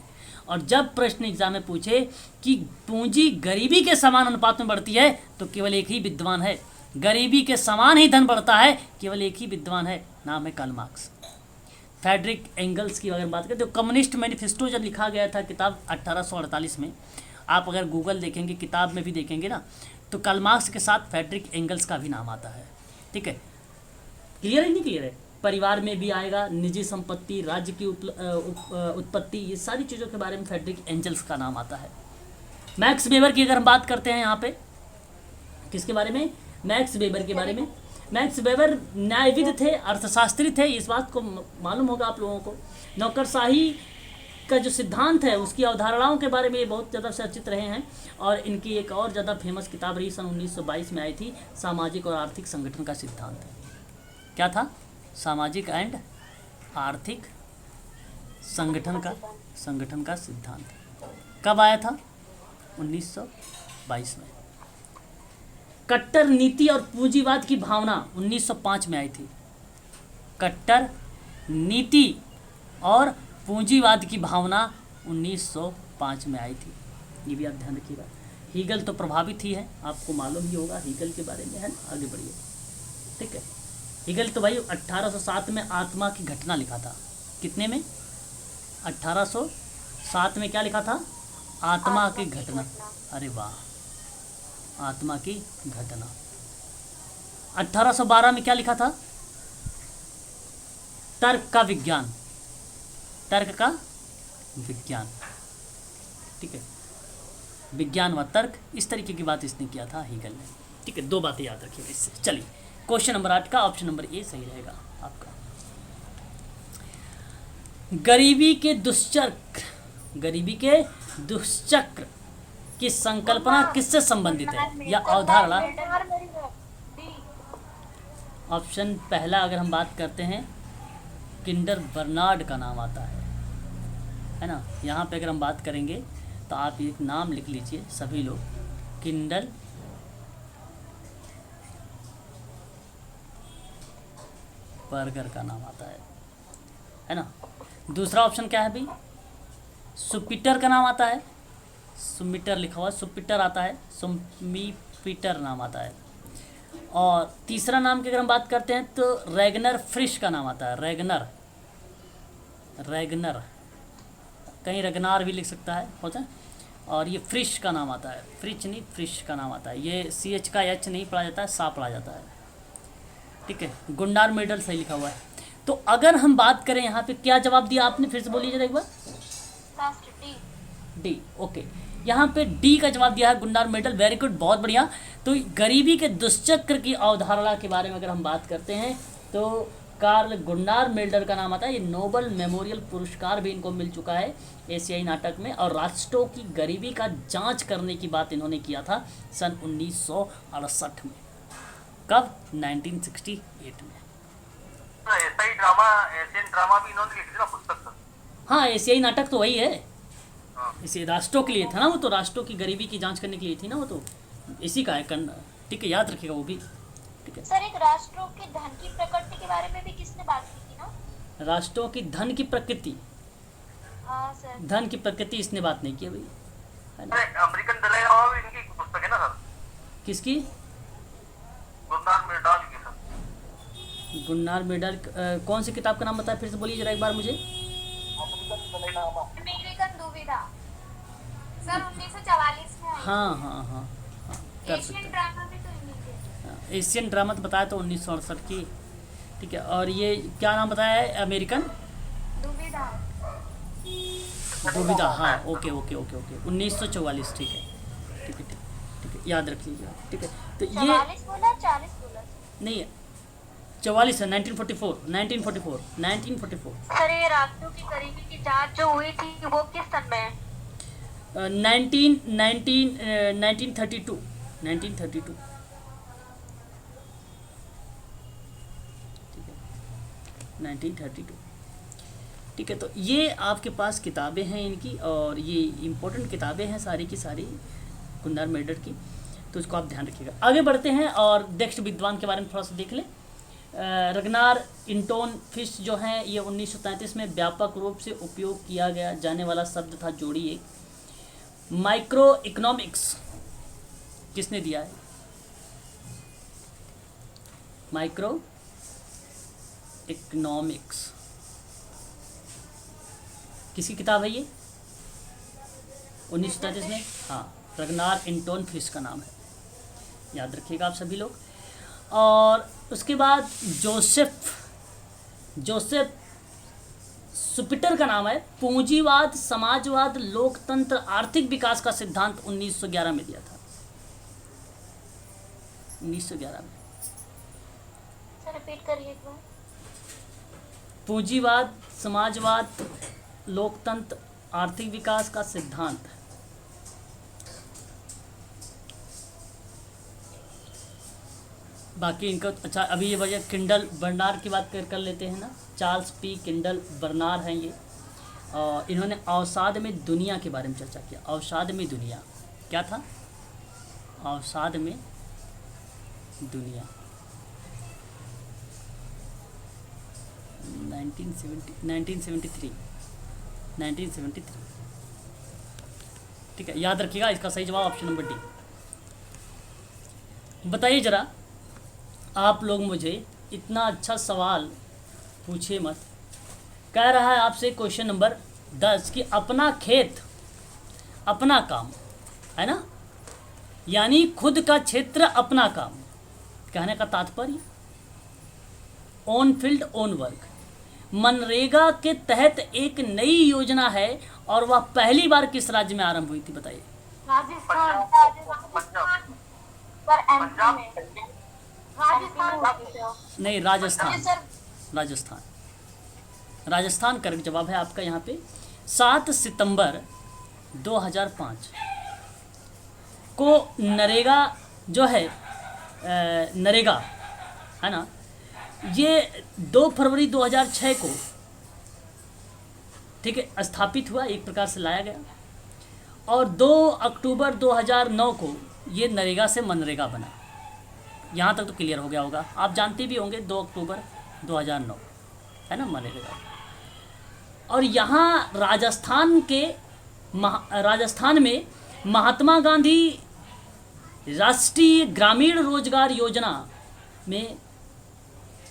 और जब प्रश्न एग्जाम में पूछे कि पूंजी गरीबी के समान अनुपात में बढ़ती है, तो केवल एक ही विद्वान है, गरीबी के समान ही धन बढ़ता है, केवल एक ही विद्वान है, नाम है कार्ल मार्क्स। फ्रेडरिक एंगल्स की अगर बात करें तो कम्युनिस्ट मैनिफेस्टो जब लिखा गया था किताब 1848 में, आप अगर गूगल देखेंगे, किताब में भी देखेंगे ना, तो कार्ल मार्क्स के साथ फ्रेडरिक एंगल्स का भी नाम आता है। ठीक है, क्लियर है नहीं क्लियर है? परिवार में भी आएगा, निजी संपत्ति, राज्य की उत्पत्ति, ये सारी चीज़ों के बारे में फ्रेडरिक एंगल्स का नाम आता है। मैक्स वेबर की अगर हम बात करते हैं यहाँ पे, किसके बारे में? मैक्स वेबर के बारे में। मैक्स वेबर न्यायविद थे, अर्थशास्त्री थे, इस बात को मालूम होगा आप लोगों को। नौकरशाही का जो सिद्धांत है उसकी अवधारणाओं के बारे में ये बहुत ज़्यादा चर्चित रहे हैं। और इनकी एक और ज़्यादा फेमस किताब रही, सन 1922 में आई थी, सामाजिक और आर्थिक संगठन का सिद्धांत। क्या था? सामाजिक एंड आर्थिक संगठन का सिद्धांत। कब आया था? 1922 में। कट्टर नीति और पूंजीवाद की भावना 1905 में आई थी। कट्टर नीति और पूंजीवाद की भावना 1905 में आई थी, ये भी आप ध्यान रखिएगा। हीगल तो प्रभावित ही है, आपको मालूम ही होगा हीगल के बारे में, है ना। आगे बढ़िए, ठीक है। हीगल तो भाई 1807 में आत्मा की घटना लिखा था। कितने में? 1807 में क्या लिखा था? आत्मा की घटना। अरे वाह, आत्मा की घटना। 1812 में क्या लिखा था? तर्क का विज्ञान। तर्क का विज्ञान, ठीक है, विज्ञान व तर्क, इस तरीके की बात इसने किया था हीगल ने। ठीक है, दो बातें याद रखिए इससे। चलिए क्वेश्चन नंबर 8 का ऑप्शन नंबर ए सही रहेगा आपका। गरीबी के दुष्चक्र की संकल्पना किससे संबंधित है या अवधारणा? ऑप्शन पहला अगर हम बात करते हैं, किंडर बर्नार्ड का नाम आता है ना। यहाँ पे अगर हम बात करेंगे तो आप एक नाम लिख लीजिए सभी लोग, किंडर बर्गर का नाम आता है ना। दूसरा ऑप्शन क्या है भाई? सुपिटर का नाम आता है, सुमिटर लिखा हुआ, सुपिटर आता है, सुमीपीटर नाम आता है। और तीसरा नाम की अगर हम बात करते हैं तो रैगनर फ्रिश का नाम आता है। रैगनर कहीं रगनार भी लिख सकता है, होता है। और ये फ्रिश का नाम आता है, फ्रिच नहीं, फ्रिश का नाम आता है। ये CH का H नहीं पढ़ा जाता है, सा पढ़ा जाता है, ठीक है। गुंडार मेडल सही लिखा हुआ है। तो अगर हम बात करें यहाँ पे, क्या जवाब दिया आपने? फिर से बोलिए जरा एक बार। D, okay. यहाँ पे डी का जवाब दिया है, गुंडार मेडल। वेरी गुड, बहुत बढ़िया। तो गरीबी के दुष्चक्र की अवधारणा के बारे में अगर हम बात करते हैं तो कार्ल गुंडार मेल्डर का नाम आता है। ये नोबल मेमोरियल पुरस्कार भी इनको मिल चुका है एशियाई नाटक में। और राष्ट्रों की गरीबी का जांच करने की बात इन्होंने किया था सन 1968 में। कब? 1968 में। एशियन ड्रामा भी इन्होंने लिखी थी ना पुस्तक। हाँ, एशियाई नाटक तो वही है, हाँ। इसे राष्ट्रों के लिए था ना, वो तो राष्ट्रों की गरीबी की जांच करने के लिए थी ना, वो तो इसी का है। ठीक है, याद रखिएगा वो भी। ठीक है। सर एक राष्ट्रों के धन की प्रकृति के बारे में भी किसने बात की थी ना? राष्ट्रों की धन की प्रकृति, हाँ सर। धन की प्रकृति इसने बात नहीं की भाई, है ना। अरे अमेरिकन दलाई लामा भी इनकी पुस्तक है ना सर, किसकी? गुलनार मिर्डाल की सर। गुन्नार मेडल, कौन सी किताब का नाम बताया फिर से बोलिए जरा एक बार मुझे। अमेरिकन दलाई लामा। अमेरिकन दुविधा सर 1944 में आई। हाँ हाँ हाँ हाँ, कर सकते एशियन हैं। ड्रामा भी तो इन्हीं के। हाँ, एशियन ड्रामा तो बताया तो 1968 की, ठीक है। और ये क्या नाम बताया है? अमेरिकन दुविधा। दुविधा, हाँ ओके ओके ओके ओके 1944, ठीक है ठीक है ठीक ठीक है, याद रख लीजिए, ठीक है। तो ये 44 बोला 40 बोला? नहीं है, 44 है, 1944। सर ये राष्ट्रों की करीबी की जांच जो हुई थी वो किस सन में है? 1932 ठीक है, 1932, ठीक है। तो ये आपके पास किताबें हैं इनकी, और ये इम्पोर्टेंट किताबें हैं सारी की सारी गुन्नार मेडर की, तो इसको आप ध्यान रखिएगा। आगे बढ़ते हैं और नेक्स्ट विद्वान के बारे में थोड़ा सा देख लें। रगनार इंटोन फिश जो हैं, ये 1933 में व्यापक रूप से उपयोग किया गया जाने वाला शब्द था। जोड़ी एक माइक्रो इकोनॉमिक्स किसने दिया है? माइक्रो इकोनॉमिक्स किसकी किताब है ये? 1933 में, हाँ, रगनार इंटोन फिश का नाम है, याद रखिएगा आप सभी लोग। और उसके बाद जोसेफ सुपिटर का नाम है, पूंजीवाद, समाजवाद, लोकतंत्र, आर्थिक विकास का सिद्धांत 1911 में दिया था, 1911 में। सर रिपीट करिए एक बार। पूंजीवाद, समाजवाद, लोकतंत्र, आर्थिक विकास का सिद्धांत। बाकी इनका अच्छा, अभी ये वजह किंडल बर्नार की बात कर लेते हैं ना। चार्ल्स पी किंडल बर्नार हैं ये, और इन्होंने अवसाद में दुनिया के बारे में चर्चा किया। अवसाद में दुनिया क्या था? अवसाद में दुनिया 1973, ठीक है, याद रखिएगा। इसका सही जवाब ऑप्शन नंबर डी। बताइए जरा आप लोग, मुझे इतना अच्छा सवाल पूछे मत। कह रहा है आपसे क्वेश्चन नंबर 10 कि अपना खेत अपना काम, है ना, यानी खुद का क्षेत्र अपना काम। कहने का तात्पर्य own field own work. MNREGA के तहत एक नई योजना है और वह पहली बार किस राज्य में आरंभ हुई थी? बताइए। राजस्थान। सर एमपी में। राजस्थान। नहीं, राजस्थान करेक्ट जवाब है आपका। यहाँ पे 7 सितंबर 2005 को नरेगा जो है, नरेगा है ना, ये 2 फरवरी 2006 को, ठीक है, स्थापित हुआ, एक प्रकार से लाया गया। और 2 अक्टूबर 2009 को ये नरेगा से मनरेगा बना। यहाँ तक तो क्लियर हो गया होगा, आप जानते भी होंगे 2 अक्टूबर 2009 है ना मनरेगा। और यहाँ राजस्थान में महात्मा गांधी राष्ट्रीय ग्रामीण रोजगार योजना में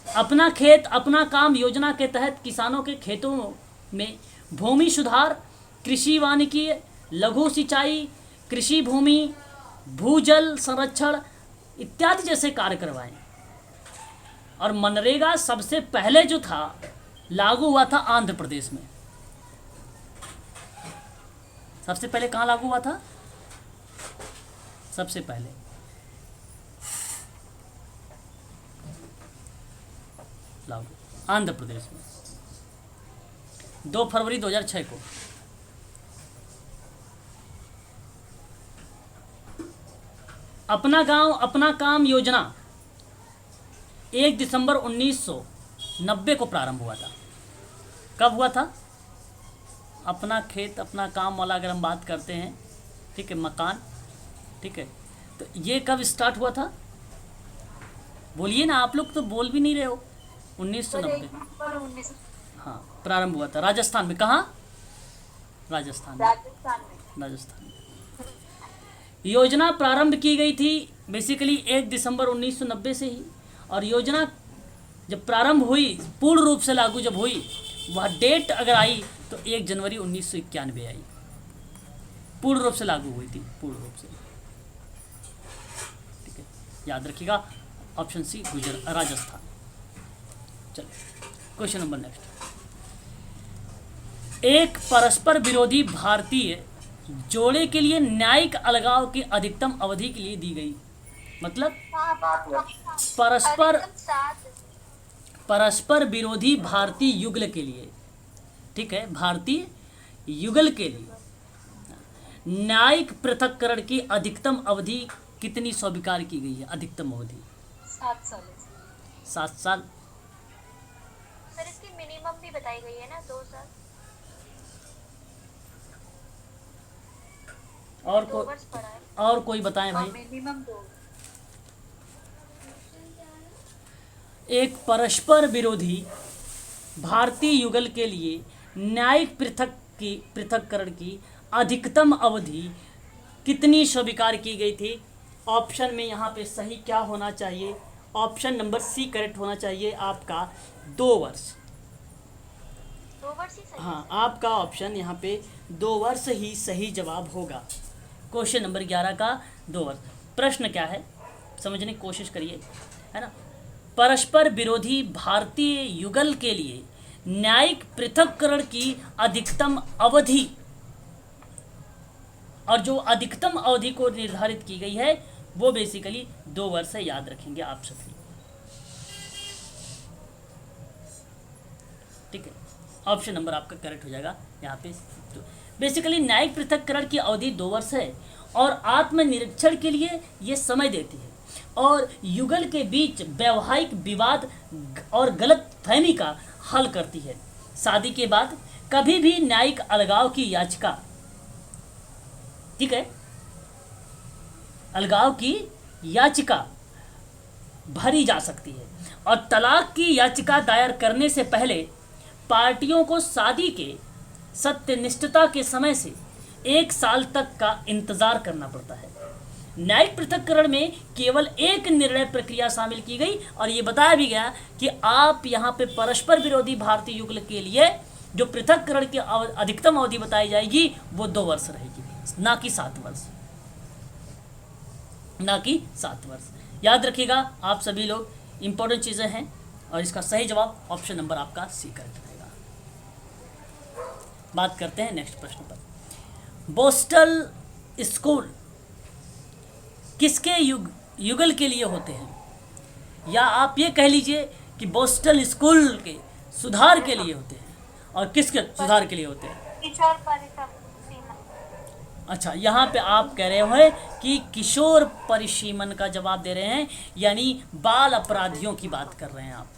अपना खेत अपना काम योजना के तहत किसानों के खेतों में भूमि सुधार, कृषि वानिकी, लघु सिंचाई, कृषि भूमि, भूजल संरक्षण इत्यादि जैसे कार्य करवाएं। और मनरेगा सबसे पहले जो था लागू हुआ था आंध्र प्रदेश में। सबसे पहले कहाँ लागू हुआ था? सबसे पहले लागू आंध्र प्रदेश में 2 फरवरी 2006 को। अपना गांव अपना काम योजना 1 दिसंबर 1990 को प्रारंभ हुआ था। कब हुआ था? अपना खेत अपना काम वाला अगर हम बात करते हैं, ठीक है, मकान, ठीक है, तो ये कब स्टार्ट हुआ था? बोलिए ना, आप लोग तो बोल भी नहीं रहे हो। 1990। पर 19 हाँ, प्रारंभ हुआ था राजस्थान में। कहाँ? राजस्थान में। राजस्थान में। राजस्थान में योजना प्रारंभ की गई थी बेसिकली 1 दिसंबर 1990 से ही। और योजना जब प्रारंभ हुई, पूर्ण रूप से लागू जब हुई, वह डेट अगर आई तो 1 जनवरी 1991 आई। पूर्ण रूप से लागू हुई थी, पूर्ण रूप से। ठीक है, याद रखिएगा। Option C Rajasthan. चलिए क्वेश्चन नंबर नेक्स्ट। एक परस्पर विरोधी भारतीय जोड़े के लिए न्यायिक अलगाव की अधिकतम अवधि के लिए दी गई। मतलब परस्पर परस्पर विरोधी भारतीय युगल के लिए, ठीक है, भारतीय युगल के लिए न्यायिक पृथक्करण की अधिकतम अवधि कितनी स्वीकार की गई है? अधिकतम अवधि 7 साल। 7 साल। सर इसकी मिनिमम भी बताई गई है ना, 2 साल। और 2 वर्ष पड़ा है। और कोई बताएं भाई। मिनिमम 2। एक परस्पर विरोधी भारतीय युगल के लिए न्यायिक पृथक्करण की अधिकतम अवधि कितनी स्वीकार की गई थी? ऑप्शन में यहाँ पे सही क्या होना चाहिए? ऑप्शन नंबर सी करेक्ट होना चाहिए आपका, 2 वर्ष। 2 वर्ष ही सही। हाँ, आपका ऑप्शन यहाँ पे 2 वर्ष ही सही जवाब होगा। क्वेश्चन नंबर 11 का 2 वर्ष। प्रश्न क्या है समझने की कोशिश करिए, है ना। परस्पर विरोधी भारतीय युगल के लिए न्यायिक पृथक्करण की अधिकतम अवधि, और जो अधिकतम अवधि को निर्धारित की गई है वो बेसिकली 2 वर्ष है। याद रखेंगे आप सभी, ठीक है। ऑप्शन नंबर आपका करेक्ट हो जाएगा यहाँ पे। बेसिकली न्यायिक पृथक्करण की अवधि 2 वर्ष है और आत्मनिरीक्षण के लिए ये समय देती है और युगल के बीच वैवाहिक विवाद और गलतफहमी का हल करती है। शादी के बाद कभी भी न्यायिक अलगाव की याचिका, ठीक है, अलगाव की याचिका भरी जा सकती है और तलाक की याचिका दायर करने से पहले पार्टियों को शादी के सत्यनिष्ठता के समय से 1 साल तक का इंतजार करना पड़ता है। न्यायिक पृथक्करण में केवल एक निर्णय प्रक्रिया शामिल की गई और ये बताया भी गया कि आप यहाँ पे परस्पर विरोधी भारतीय युगल के लिए जो पृथक्करण की अधिकतम अवधि बताई जाएगी वो 2 वर्ष रहेगी, ना कि 7 वर्ष, ना कि 7 वर्ष। याद रखिएगा आप सभी लोग, इंपॉर्टेंट चीज़ें हैं और इसका सही जवाब ऑप्शन नंबर आपका सी करेक्ट रहेगा। बात करते हैं नेक्स्ट प्रश्न पर। बोस्टल स्कूल किसके युगल के लिए होते हैं? या आप ये कह लीजिए कि बोस्टल स्कूल के सुधार के लिए होते हैं। और किसके सुधार के लिए होते हैं? किशोर परिषद। अच्छा, यहाँ पे आप कह रहे हो कि किशोर परिसीमन का जवाब दे रहे हैं, यानी बाल अपराधियों की बात कर रहे हैं आप।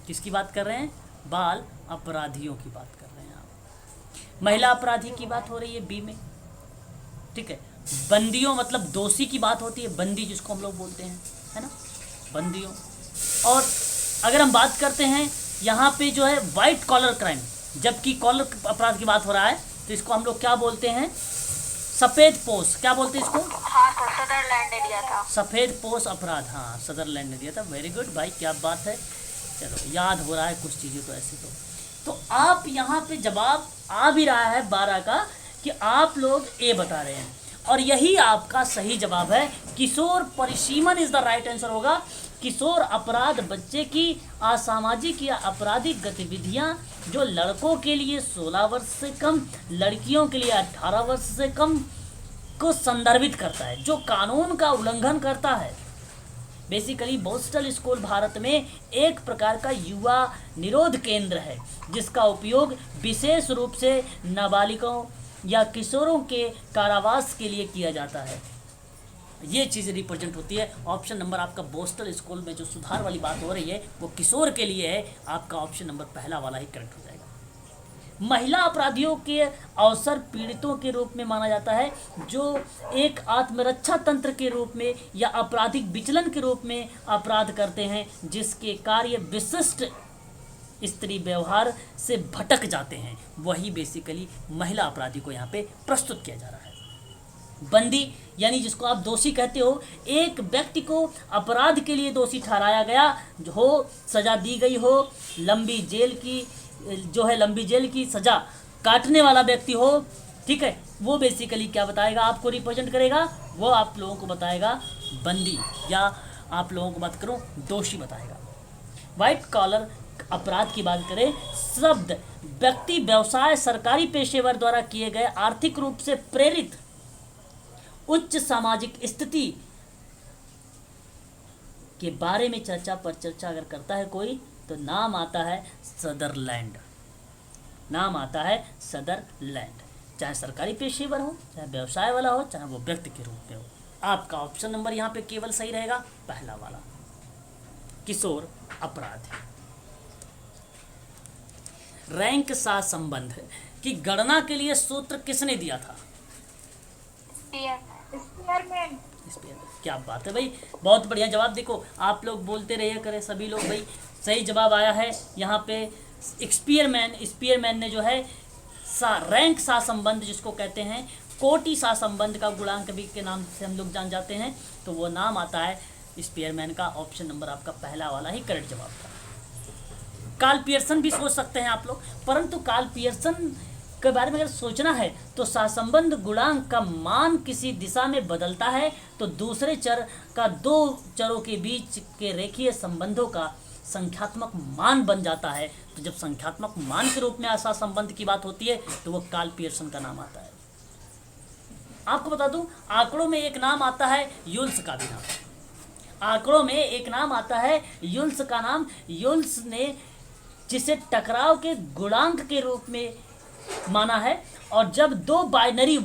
किसकी बात कर रहे हैं? बाल अपराधियों की बात कर रहे हैं आप। महिला अपराधी की बात हो रही है बी में, ठीक है। बंदियों मतलब दोषी की बात होती है, बंदी जिसको हम लोग बोलते हैं, है ना, बंदियों। और अगर हम बात करते हैं यहाँ पे जो है वाइट कॉलर क्राइम, जबकि कॉलर अपराध की बात हो रहा है, तो इसको हम लोग क्या बोलते हैं? सफ़ेद पोश। क्या बोलते हैं इसको? हाँ सर, सदरलैंड एरिया था। सफ़ेद पोश अपराध, हाँ सदरलैंड एरिया था। वेरी गुड भाई, क्या बात है। चलो याद हो रहा है कुछ चीज़ें तो ऐसे तो आप यहाँ पे जवाब आ भी रहा है 12 का कि आप लोग ए बता रहे हैं और यही आपका सही जवाब है। किशोर परिसीमन इज द राइट आंसर होगा। किशोर अपराध बच्चे की असामाजिक या आपराधिक गतिविधियां जो लड़कों के लिए 16 वर्ष से कम, लड़कियों के लिए 18 वर्ष से कम को संदर्भित करता है, जो कानून का उल्लंघन करता है। बेसिकली बोस्टल स्कूल भारत में एक प्रकार का युवा निरोध केंद्र है जिसका उपयोग विशेष रूप से नाबालिगों या किशोरों के कारावास के लिए किया जाता है। ये चीज़ रिप्रेजेंट होती है। ऑप्शन नंबर आपका बोस्टल स्कूल में जो सुधार वाली बात हो रही है वो किशोर के लिए है। आपका ऑप्शन नंबर पहला वाला ही करेक्ट हो जाएगा। महिला अपराधियों के अवसर पीड़ितों के रूप में माना जाता है, जो एक आत्मरक्षा तंत्र के रूप में या आपराधिक विचलन के रूप में अपराध करते हैं, जिसके कार्य विशिष्ट स्त्री व्यवहार से भटक जाते हैं। वही बेसिकली महिला अपराधी को यहाँ पे प्रस्तुत किया जा रहा है। बंदी यानी जिसको आप दोषी कहते हो, एक व्यक्ति को अपराध के लिए दोषी ठहराया गया हो, सजा दी गई हो, लंबी जेल की सजा काटने वाला व्यक्ति हो, ठीक है, वो बेसिकली क्या बताएगा, आपको रिप्रेजेंट करेगा, वो आप लोगों को बताएगा बंदी, या आप लोगों को बात करूं दोषी बताएगा। व्हाइट कॉलर अपराध की बात करें, शब्द व्यक्ति, व्यवसाय, सरकारी पेशेवर द्वारा किए गए आर्थिक रूप से प्रेरित उच्च सामाजिक स्थिति के बारे में चर्चा अगर करता है कोई, तो नाम आता है सदरलैंड। चाहे सरकारी पेशेवर हो, चाहे व्यवसाय वाला हो, चाहे वो व्यक्ति के रूप में हो। आपका ऑप्शन नंबर यहाँ पे केवल सही रहेगा, पहला वाला, किशोर अपराध। रैंक सहसंबंध की गणना के लिए सूत्र किसने दिया था? स्पीयरमैन। क्या बात है भाई, बहुत बढ़िया जवाब। देखो आप लोग बोलते रहिए करें सभी लोग भाई, सही जवाब आया है यहाँ पे स्पीयरमैन ने जो है रैंक सहसंबंध जिसको कहते हैं, कोटि सहसंबंध का गुणांक भी के नाम से हम लोग जान जाते हैं, तो वो नाम आता है स्पीयरमैन का। ऑप्शन नंबर आपका पहला वाला ही करेक्ट जवाब था। कार्ल पियर्सन भी सोच सकते हैं आप लोग, परंतु कार्ल पियर्सन के बारे में अगर सोचना है तो सहसंबंध गुणांक का मान किसी दिशा में बदलता है तो दूसरे चर का दो चरों के बीच के रेखीय संबंधों का संख्यात्मक मान बन जाता है। तो जब संख्यात्मक मान के रूप में सहसंबंध की बात होती है तो वो कार्ल पियर्सन का नाम आता है। आपको बता दूं, आंकड़ों में एक नाम आता है यूल्स का भी नाम। आंकड़ों में एक नाम आता है यूल्स का नाम। यूल्स ने जिसे टकराव के गुणांक के रूप में माना है, और जब दो बाइनरी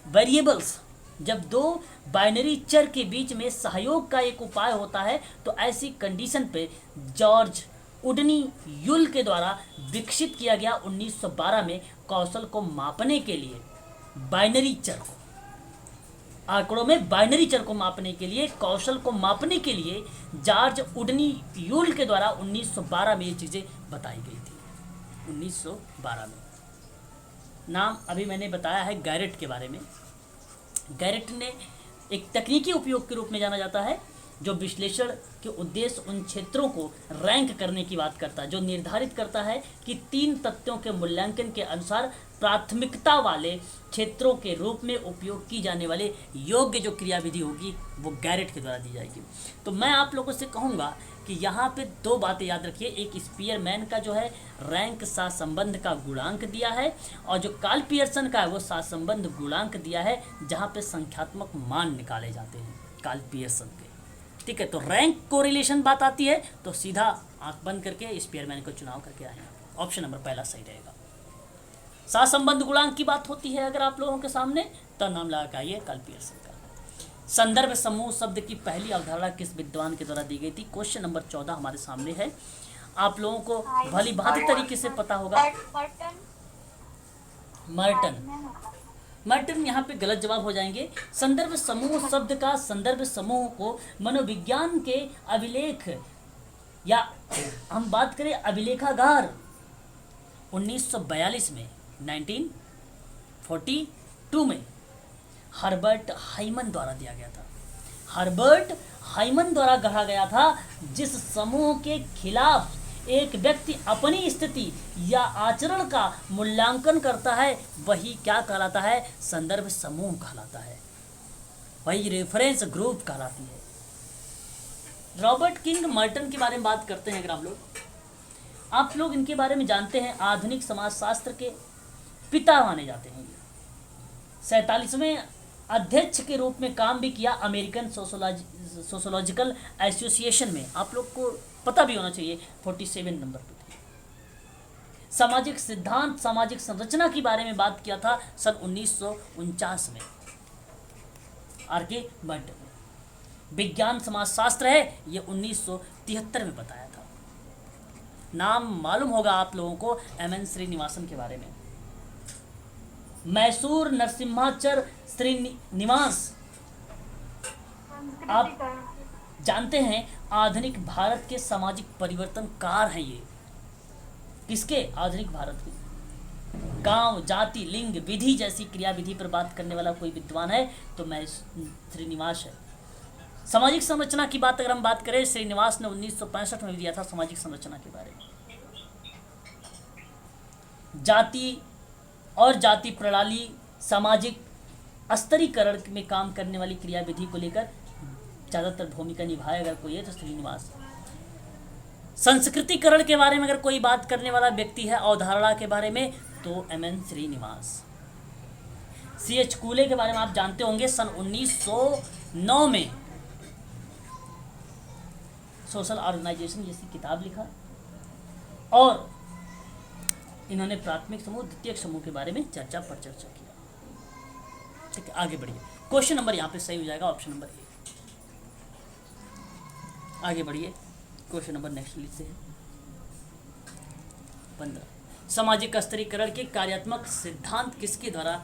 वेरिएबल्स, जब दो बाइनरी चर के बीच में सहयोग का एक उपाय होता है, तो ऐसी कंडीशन पे जॉर्ज उडनी यूल के द्वारा विकसित किया गया 1912 में कौशल को मापने के लिए बाइनरी चर को, आंकड़ों में बाइनरी चर को मापने के लिए, कौशल को मापने के लिए जॉर्ज उडनी यूल के द्वारा 1912 में ये चीज़ें बताई गई थी। 1912 में। नाम अभी मैंने बताया है गैरेट के बारे में। गैरेट ने एक तकनीकी उपयोग के रूप में जाना जाता है जो विश्लेषण के उद्देश्य उन क्षेत्रों को रैंक करने की बात करता है, जो निर्धारित करता है कि 3 तथ्यों के मूल्यांकन के अनुसार प्राथमिकता वाले क्षेत्रों के रूप में उपयोग की जाने वाले योग्य जो क्रियाविधि होगी वो गैरेट के द्वारा दी जाएगी। तो मैं आप लोगों से कहूँगा कि यहाँ पे 2 बातें याद रखिए। एक स्पीयरमैन का जो है रैंक सहसंबंध का गुणांक दिया है, और जो कार्ल पियर्सन का है वो सहसंबंध गुणांक दिया है जहाँ पे संख्यात्मक मान निकाले जाते हैं कार्ल पियर्सन के। ठीक है, तो रैंक कोरिलेशन बात आती है तो सीधा आंख बंद करके स्पीयरमैन को चुनाव करके आए। ऑप्शन नंबर पहला सही रहेगा। सहसंबंध गुणांक की बात होती है अगर आप लोगों के सामने, तो नाम लगा के आइए कार्ल पियर्सन का। संदर्भ समूह शब्द की पहली अवधारणा किस विद्वान के द्वारा दी गई थी? क्वेश्चन नंबर 14 हमारे सामने है, आप लोगों को भली भांति तरीके से पता होगा। मर्टन यहाँ पे गलत जवाब हो जाएंगे। संदर्भ समूह शब्द का संदर्भ समूह को मनोविज्ञान के अभिलेख, या हम बात करें अभिलेखागार 1942 में 1942 में हर्बर्ट हाइमन द्वारा दिया गया था। हर्बर्ट हाइमन द्वारा गढ़ा गया था। जिस समूह के खिलाफ एक व्यक्ति अपनी स्थिति या आचरण का मूल्यांकन करता है वही क्या कहलाता है? संदर्भ समूह कहलाता है, वही रेफरेंस ग्रुप कहलाती है। रॉबर्ट किंग मर्टन के बारे में बात करते हैं। अगर आप लोग इनके बारे में जानते हैं, आधुनिक समाजशास्त्र के पिता माने जाते हैं। 47वें अध्यक्ष के रूप में काम भी किया अमेरिकन सोशोलॉजिकल एसोसिएशन में। आप लोग को पता भी होना चाहिए 47 नंबर पे थे। सामाजिक सिद्धांत, सामाजिक संरचना के बारे में बात किया था सन 1949 में आर.के. मर्टन ने। विज्ञान समाजशास्त्र है ये 1973 में बताया था। नाम मालूम होगा आप लोगों को एम.एन. श्रीनिवासन के बारे में। मैसूर नरसिम्हाचर श्रीनिवास आप जानते हैं आधुनिक भारत के सामाजिक परिवर्तनकार हैं ये। किसके? आधुनिक भारत के। गांव, जाति, लिंग, विधि जैसी क्रिया विधि पर बात करने वाला कोई विद्वान है तो मैं श्रीनिवास है। सामाजिक संरचना की बात अगर हम बात करें, श्रीनिवास ने 1965 में दिया था सामाजिक संरचना के बारे में। जाति और जाति प्रणाली, सामाजिक स्तरीकरण में काम करने वाली क्रिया विधि को लेकर ज़्यादातर भूमिका निभाया अगर कोई है तो श्रीनिवास। संस्कृतिकरण के बारे में अगर कोई बात करने वाला व्यक्ति है, अवधारणा के बारे में, तो एम.एन. श्रीनिवास। C.H. कूले के बारे में आप जानते होंगे, सन 1909 में सोशल ऑर्गेनाइजेशन जैसी किताब लिखा और इन्होंने प्राथमिक समूह, द्वितीयक समूह के बारे में चर्चा पर चर्चा किया। ठीक है, आगे बढ़िए। क्वेश्चन नंबर यहाँ पे सही हो जाएगा, ऑप्शन नंबर ए। आगे बढ़िए, क्वेश्चन नंबर नेक्स्ट लिखते हैं 15। सामाजिक स्तरीकरण के कार्यात्मक सिद्धांत किसके द्वारा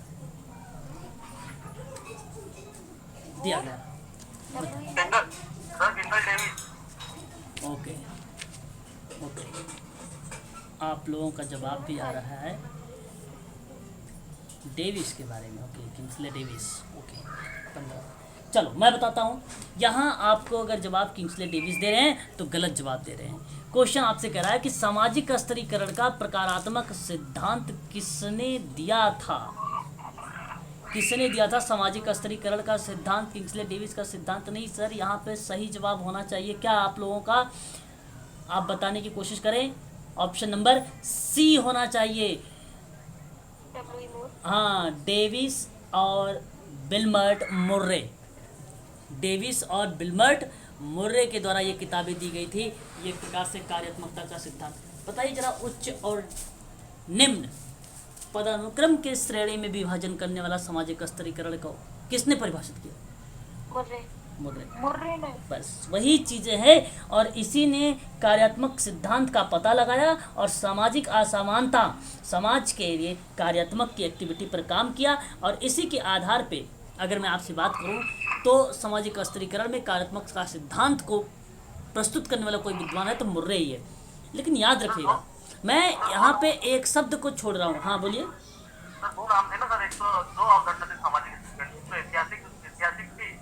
दिया गया? ओके ओके, आप लोगों का जवाब भी आ रहा है डेविस के बारे में। Okay, Kingsley Davis. ओके 15। चलो मैं बताता हूँ। यहाँ आपको अगर जवाब किंग्सले डेविस दे रहे हैं तो गलत जवाब दे रहे हैं। क्वेश्चन आपसे कह रहा है कि सामाजिक स्तरीकरण का प्रकारात्मक सिद्धांत किसने दिया था? किसने दिया था सामाजिक स्तरीकरण का सिद्धांत? किंग्सले डेविस का सिद्धांत नहीं सर, यहाँ पे सही जवाब होना चाहिए क्या आप लोगों का? आप बताने की कोशिश करें। ऑप्शन नंबर सी होना चाहिए। हाँ, डेविस और बिलमर्ट मुर्रे। डेविस और बिलमर्ट मुर्रे के द्वारा ये किताबें दी गई थी। ये प्रकार से कार्यात्मकता का सिद्धांत। बताइए जरा, उच्च और निम्न पदानुक्रम के श्रेणी में विभाजन करने वाला सामाजिक स्तरीकरण को किसने परिभाषित किया? मुर्रे ने। बस वही चीजें हैं और इसी ने कार्यात्मक सिद्धांत का पता लगाया और सामाजिक असमानता, समाज के लिए कार्यात्मक की एक्टिविटी पर काम किया और इसी के आधार पे अगर मैं आपसे बात करूं तो सामाजिक स्तरीकरण में कार्यात्मक का सिद्धांत को प्रस्तुत करने वाला कोई विद्वान है तो मुर्रे ही है। लेकिन याद रखिएगा, मैं यहाँ पे एक शब्द को छोड़ रहा हूँ। हाँ बोलिए। सर दो नाम थे ना सर, एक तो दो अवधारणा थे सामाजिक स्तरीकरण, तो ऐतिहासिक थी,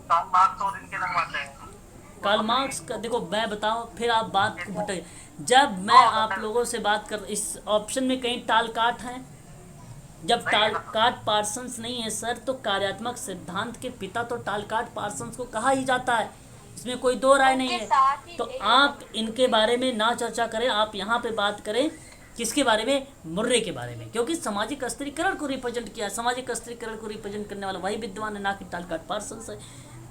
कार्ल मार्क्स और इनके नाम आते हैं। कार्ल मार्क्स का देखो मैं बताऊं, फिर आप बात को भटक। जब मैं आप लोगों से बात कर, इस ऑप्शन में कहीं टालकाट है? जब टालकाट पार्सन्स नहीं है सर, तो कार्यात्मक सिद्धांत के पिता तो टालकाट पार्सन्स को कहा ही जाता है, इसमें कोई दो राय नहीं है। तो आप इनके बारे में ना चर्चा करें, आप यहाँ पे बात करें किसके बारे में? मुर्रे के बारे में, क्योंकि सामाजिक स्तरीकरण को रिप्रेजेंट किया। सामाजिक स्तरीकरण को रिप्रेजेंट करने वाला वही विद्वान है, ना कि टालकाट पार्सन्स है।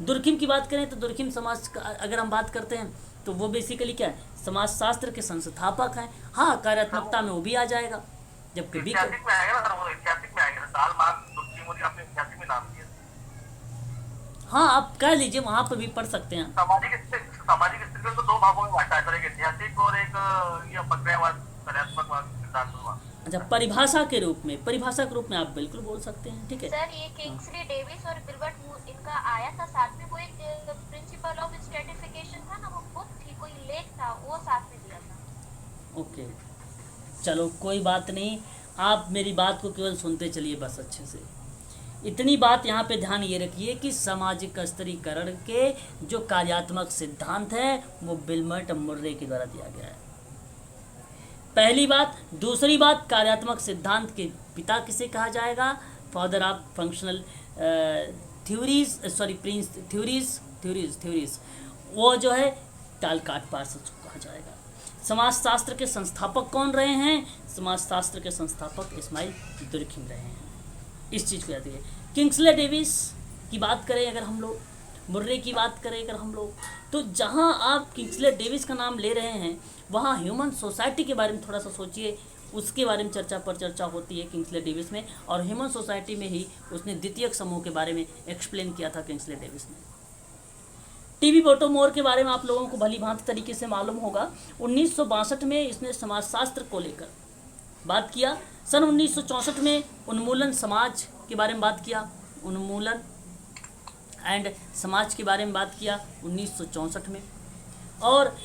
दुर्खिम की बात करें तो दुर्खिम समाज का अगर हम बात करते हैं तो वो बेसिकली क्या है? समाजशास्त्र के संस्थापक हैं। हाँ, कार्यात्मकता में वो भी आ जाएगा। जबकि ऐतिहासिक में आएगा ना सर, वो ऐतिहासिक में आएगा। कार्ल मार्क्स, दुर्खिम और आपने ऐतिहासिक में नाम दिया। हाँ, आप कह लीजिए, वहाँ पर भी पढ़ सकते हैं। सामाजिक स्तरीकरण को दो भागों में बांटा है सर, एक ऐतिहासिक और एक ये प्रक्रियावाद, कार्यात्मकवाद, सिद्धांतवाद। अच्छा, परिभाषा के रूप में, परिभाषा के रूप में आप बिल्कुल बोल सकते हैं। ठीक है सर, ये किंग्सले डेविस और बिलबर्ट इनका आया था साथ में, कोई प्रिंसिपल ऑफ स्ट्रेटिफिकेशन था ना, वो बुक थी, कोई लेख था, वो साथ में दिया था। ओके, चलो कोई बात नहीं, आप मेरी बात को केवल सुनते चलिए बस अच्छे से। इतनी बात यहाँ पे ध्यान ये रखिए कि सामाजिक स्तरीकरण के जो कार्यात्मक सिद्धांत है वो बिलमर्ट मुर्रे के द्वारा दिया गया है, पहली बात। दूसरी बात, कार्यात्मक सिद्धांत के पिता किसे कहा जाएगा? फादर ऑफ फंक्शनल थ्योरीज, वो जो है टालकाट पार्सन्स को कहा जाएगा। समाजशास्त्र के संस्थापक कौन रहे हैं? समाजशास्त्र के संस्थापक इस्माइल दुर्खिम रहे हैं। इस चीज़ को याद रखिए। किंग्सले डेविस की बात करें अगर हम लोग, मुर्रे की बात करें अगर हम लोग, तो जहाँ आप किंग्सले डेविस का नाम ले रहे हैं वहाँ ह्यूमन सोसाइटी के बारे में थोड़ा सा सोचिए, उसके बारे में चर्चा पर चर्चा होती है किंग्सले डेविस में, और ह्यूमन सोसाइटी में ही उसने द्वितीयक समूह के बारे में एक्सप्लेन किया था किंग्सले डेविस ने। टीवी बोटोमोर के बारे में आप लोगों को भली भांति तरीके से मालूम होगा। 1962 में इसने समाजशास्त्र को लेकर बात किया। सन 1964 में उन्मूलन समाज के बारे में बात किया, उन्मूलन एंड समाज के बारे में बात किया 1964 में। और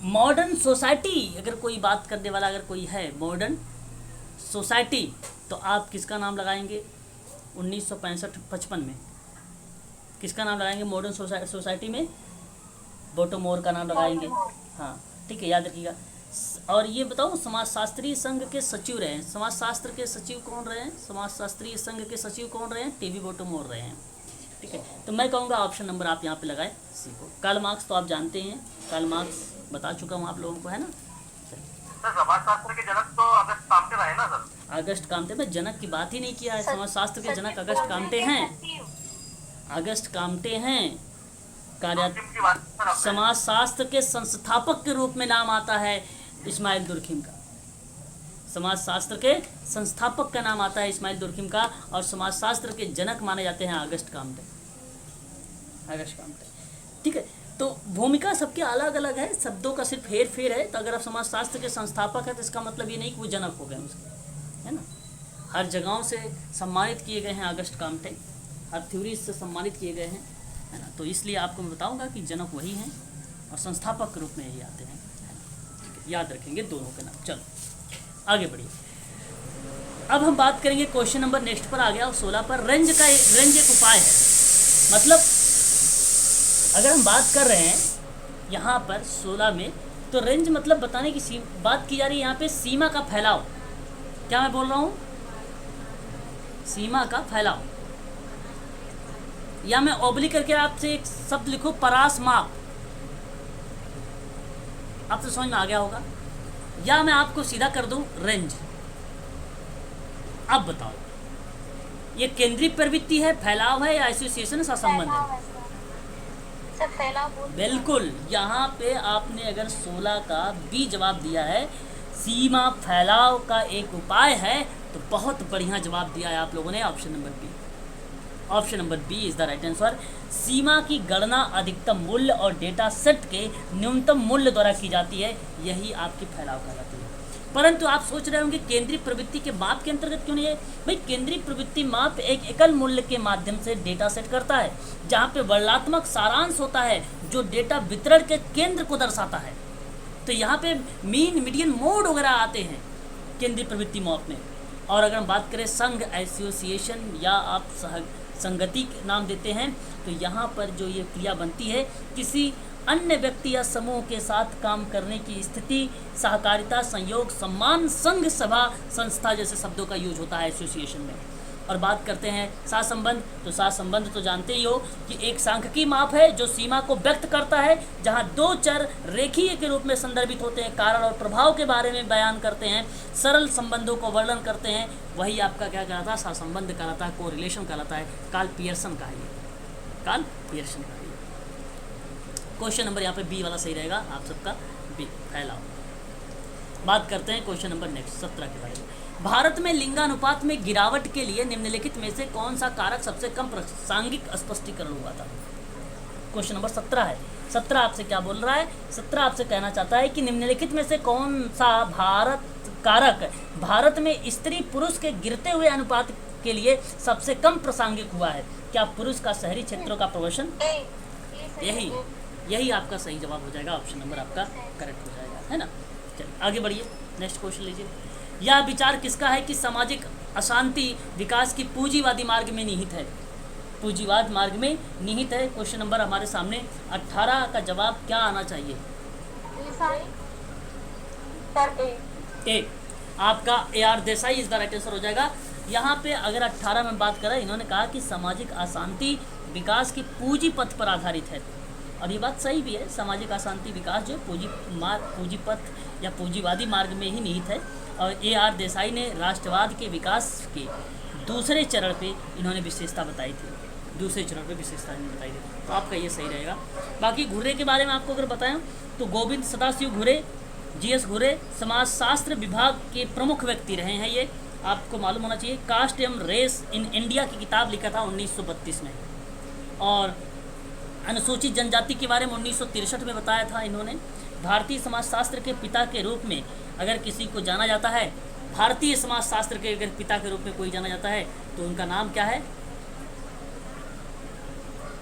मॉडर्न सोसाइटी, अगर कोई बात करने वाला अगर कोई है मॉडर्न सोसाइटी, तो आप किसका नाम लगाएंगे? 1965-55 में किसका नाम लगाएंगे मॉडर्न सोसाइटी में? बोटोमोर का नाम लगाएंगे। हाँ ठीक है, याद रखिएगा। और ये बताओ समाजशास्त्रीय संघ के सचिव रहे हैं, समाजशास्त्र के सचिव कौन रहे हैं? समाजशास्त्रीय संघ के सचिव कौन रहे हैं? टीवी बोटोमोर रहे हैं। ठीक है, तो मैं कहूँगा ऑप्शन नंबर आप यहाँ पे लगाए सी को। कार्ल मार्क्स तो आप जानते हैं, कार्ल मार्क्स बता चुका हूँ आप लोगों को, है ना। सर समाजशास्त्र के जनक तो अगस्त कामते रहे ना सर? अगस्ट कामते, में जनक की बात ही नहीं किया है। समाजशास्त्र के जनक अगस्ट कामते हैं, अगस्ट कामते हैं। कार्य जोखिम की बात सर आपने। समाजशास्त्र के संस्थापक के रूप में नाम आता है इस्माइल दुर्खिम का। समाजशास्त्र के संस्थापक का नाम आता है इस्माइल दुर्खिम का, और समाजशास्त्र के जनक माने जाते हैं अगस्ट कामते, अगस्ट कामते। ठीक है, तो भूमिका सबके अलग अलग है, शब्दों का सिर्फ हेर फेर है। तो अगर आप समाजशास्त्र के संस्थापक है तो इसका मतलब ये नहीं कि वो जनक हो गए उसके, है ना। हर जगहों से सम्मानित किए गए हैं अगस्ट कामते, हर थ्योरी से सम्मानित किए गए हैं, है ना। तो इसलिए आपको मैं बताऊंगा कि जनक वही हैं और संस्थापक के रूप में यही आते हैं, है ना। ठीक है, याद रखेंगे दोनों के नाम। चलो आगे बढ़िए। अब हम बात करेंगे क्वेश्चन नंबर नेक्स्ट पर आ गया 16 पर। रेंज एक उपाय है। मतलब अगर हम बात कर रहे हैं यहाँ पर 16 में, तो रेंज मतलब बताने की बात की जा रही है यहाँ पे सीमा का फैलाव। क्या मैं बोल रहा हूँ? सीमा का फैलाव। या मैं ओबली करके आपसे एक शब्द लिखूं, परास माप। आपसे समझ में आ गया होगा। या मैं आपको सीधा कर दूं रेंज। अब बताओ ये केंद्रीय प्रवृत्ति है, फैलाव है, या एसोसिएशन सा संबंध है? सर फैलाव बोल। बिल्कुल, यहाँ पे आपने अगर 16 का बी जवाब दिया है, सीमा फैलाव का एक उपाय है, तो बहुत बढ़िया जवाब दिया है आप लोगों ने। Option number B, option number B is the right answer. सीमा की गणना अधिकतम मूल्य और डेटा सेट के न्यूनतम मूल्य द्वारा की जाती है, यही आपकी फैलाव कहलाती है। परंतु आप सोच रहे होंगे केंद्रीय प्रवृत्ति के माप के अंतर्गत क्यों नहीं है? भाई केंद्रीय प्रवृत्ति माप एक एकल मूल्य के माध्यम से डेटा सेट करता है, जहाँ पे वर्णनात्मक सारांश होता है जो डेटा वितरण के केंद्र को दर्शाता है। तो यहाँ पे मीन, मीडियन, मोड वगैरह आते हैं केंद्रीय प्रवृत्ति माप में। और अगर हम बात करें संघ, एसोसिएशन, या आप संगति नाम देते हैं, तो यहाँ पर जो ये क्रिया बनती है किसी अन्य व्यक्ति या समूह के साथ काम करने की स्थिति, सहकारिता, संयोग, सम्मान, संघ, सभा, संस्था जैसे शब्दों का यूज होता है एसोसिएशन में। और बात करते हैं सहसंबंध, तो सहसंबंध तो जानते ही हो कि एक सांख्यिकीय माप है जो सीमा को व्यक्त करता है, जहां दो चर रेखीय के रूप में संदर्भित होते हैं, कारण और प्रभाव के बारे में बयान करते हैं, सरल संबंधों को वर्णन करते हैं। वही आपका क्या कहलाता है? सहसंबंध कहलाता है, कोरिलेशन कहलाता है। कार्ल पियर्सन का है ये, कार्ल पियर्सन का है। क्वेश्चन नंबर यहाँ पे बी वाला सही रहेगा आप सबका, बी फैलाव। बात करते हैं क्वेश्चन नंबर नेक्स्ट 17 के बारे में। भारत में लिंगानुपात में गिरावट के लिए निम्नलिखित में से कौन सा कारक सबसे कम प्रासंगिक स्पष्टीकरण हुआ था? क्वेश्चन नंबर 17 है। 17 आपसे क्या बोल रहा है? 17 आपसे कहना चाहता है कि निम्नलिखित में से कौन सा भारत में स्त्री पुरुष के गिरते हुए अनुपात के लिए सबसे कम प्रासंगिक हुआ है? क्या पुरुष का शहरी क्षेत्रों का प्रवेशन? यही आपका सही जवाब हो जाएगा। ऑप्शन नंबर आपका करेक्ट हो जाएगा, है ना। चलिए आगे बढ़िए, नेक्स्ट क्वेश्चन लीजिए। यह विचार किसका है कि सामाजिक अशांति विकास की पूंजीवादी मार्ग में निहित है? पूंजीवाद मार्ग में निहित है। क्वेश्चन नंबर हमारे सामने 18 का जवाब क्या आना चाहिए? ए। आपका AR देसाई इस द राइट आंसर हो जाएगा। यहाँ पे अगर 18 में बात करें, इन्होंने कहा कि सामाजिक अशांति विकास की पूंजी पथ पर आधारित है, और ये बात सही भी है। सामाजिक अशांति विकास जो पूंजीपथ या पूंजीवादी मार्ग में ही निहित है। और AR देसाई ने राष्ट्रवाद के विकास के दूसरे चरण पे इन्होंने विशेषता बताई थी, दूसरे चरण पे विशेषता इन्होंने बताई थी। तो आपका ये सही रहेगा। बाकी घुर्रे के बारे में आपको अगर बताएं तो गोविंद सदाशिव घुरे, GS घुरे समाजशास्त्र विभाग के प्रमुख व्यक्ति रहे हैं। ये आपको मालूम होना चाहिए। कास्ट एवं रेस इन इंडिया की किताब लिखा था 1932 में। और अनुसूचित जनजाति के बारे में 1963 में बताया था इन्होंने। भारतीय समाजशास्त्र के पिता के रूप में अगर किसी को जाना जाता है, भारतीय समाजशास्त्र के अगर पिता के रूप में कोई जाना जाता है तो उनका नाम क्या है?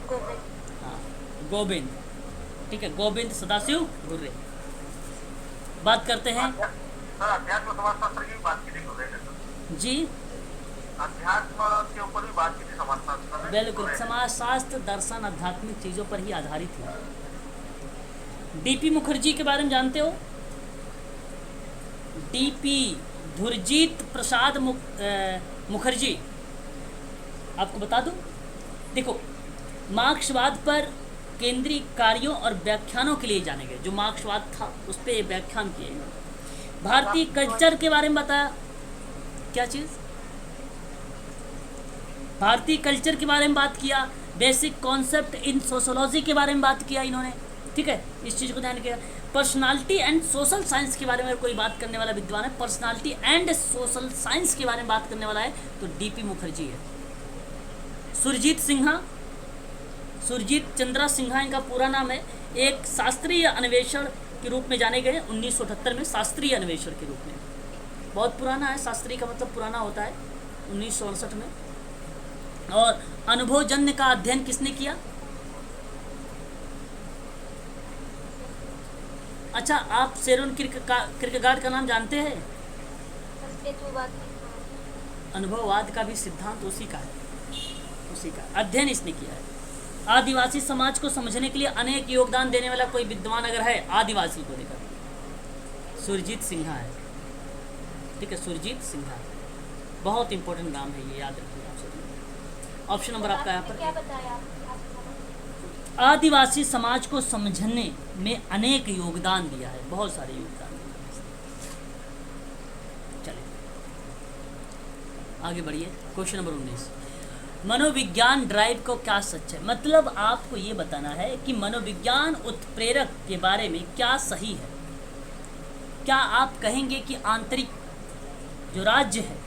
गोविंद। हाँ, गोविंद। ठीक है, गोविंद सदाशिव घुर्रे। बात करते हैं सर अध्यात्म समाजशास्त्र की बात की थी गुर्रे ने सर। जी, अध्यात्म के ऊपर भी बात की थी समाजशास्त्र में। बिल्कुल। समाजशास्त्र दर्शन आध्यात्मिक चीज़ों पर ही आधारित है। डीपी मुखर्जी के बारे में जानते हो? डीपी धुरजीत प्रसाद मुखर्जी, आपको बता दूं, देखो मार्क्सवाद पर केंद्रीय कार्यों और व्याख्यानों के लिए जाने गए। जो मार्क्सवाद था उस पर व्याख्यान किए इन्होंने। भारतीय कल्चर के बारे में बताया। क्या चीज़? भारतीय कल्चर के बारे में बात किया। बेसिक कॉन्सेप्ट इन सोशोलॉजी के बारे में बात किया इन्होंने। ठीक है, इस चीज़ को ध्यान रखिएगा। पर्सनालिटी एंड सोशल साइंस के बारे में अगर कोई बात करने वाला विद्वान है, पर्सनालिटी एंड सोशल साइंस के बारे में बात करने वाला है तो डीपी मुखर्जी है। सुरजीत सिन्हा, सुरजीत चंद्रा सिन्हा इनका पूरा नाम है। एक शास्त्रीय अन्वेषण के रूप में जाने गए 1978 में, शास्त्रीय अन्वेषण के रूप में। बहुत पुराना है, शास्त्रीय का मतलब पुराना होता है, 1968 में। और अनुभवजन्य का अध्ययन किसने किया? अच्छा, आप शेरोन किरकेगार्ड का नाम जानते हैं? अनुभववाद का भी सिद्धांत उसी का है, उसी का अध्ययन इसने किया है। आदिवासी समाज को समझने के लिए अनेक योगदान देने वाला कोई विद्वान अगर है आदिवासी को लेकर, सुरजीत सिन्हा है। ठीक है, सुरजीत सिन्हा बहुत इंपॉर्टेंट नाम है, ये याद रखिए आप सभी। ऑप्शन नंबर आपका यहाँ पर। क्या बताया? आदिवासी समाज को समझने में अनेक योगदान दिया है, बहुत सारे योगदान दिए हैं। चलिए आगे बढ़िए। क्वेश्चन नंबर 19, मनोविज्ञान ड्राइव को क्या सच है? मतलब आपको ये बताना है कि मनोविज्ञान उत्प्रेरक के बारे में क्या सही है। क्या आप कहेंगे कि आंतरिक जो राज्य है,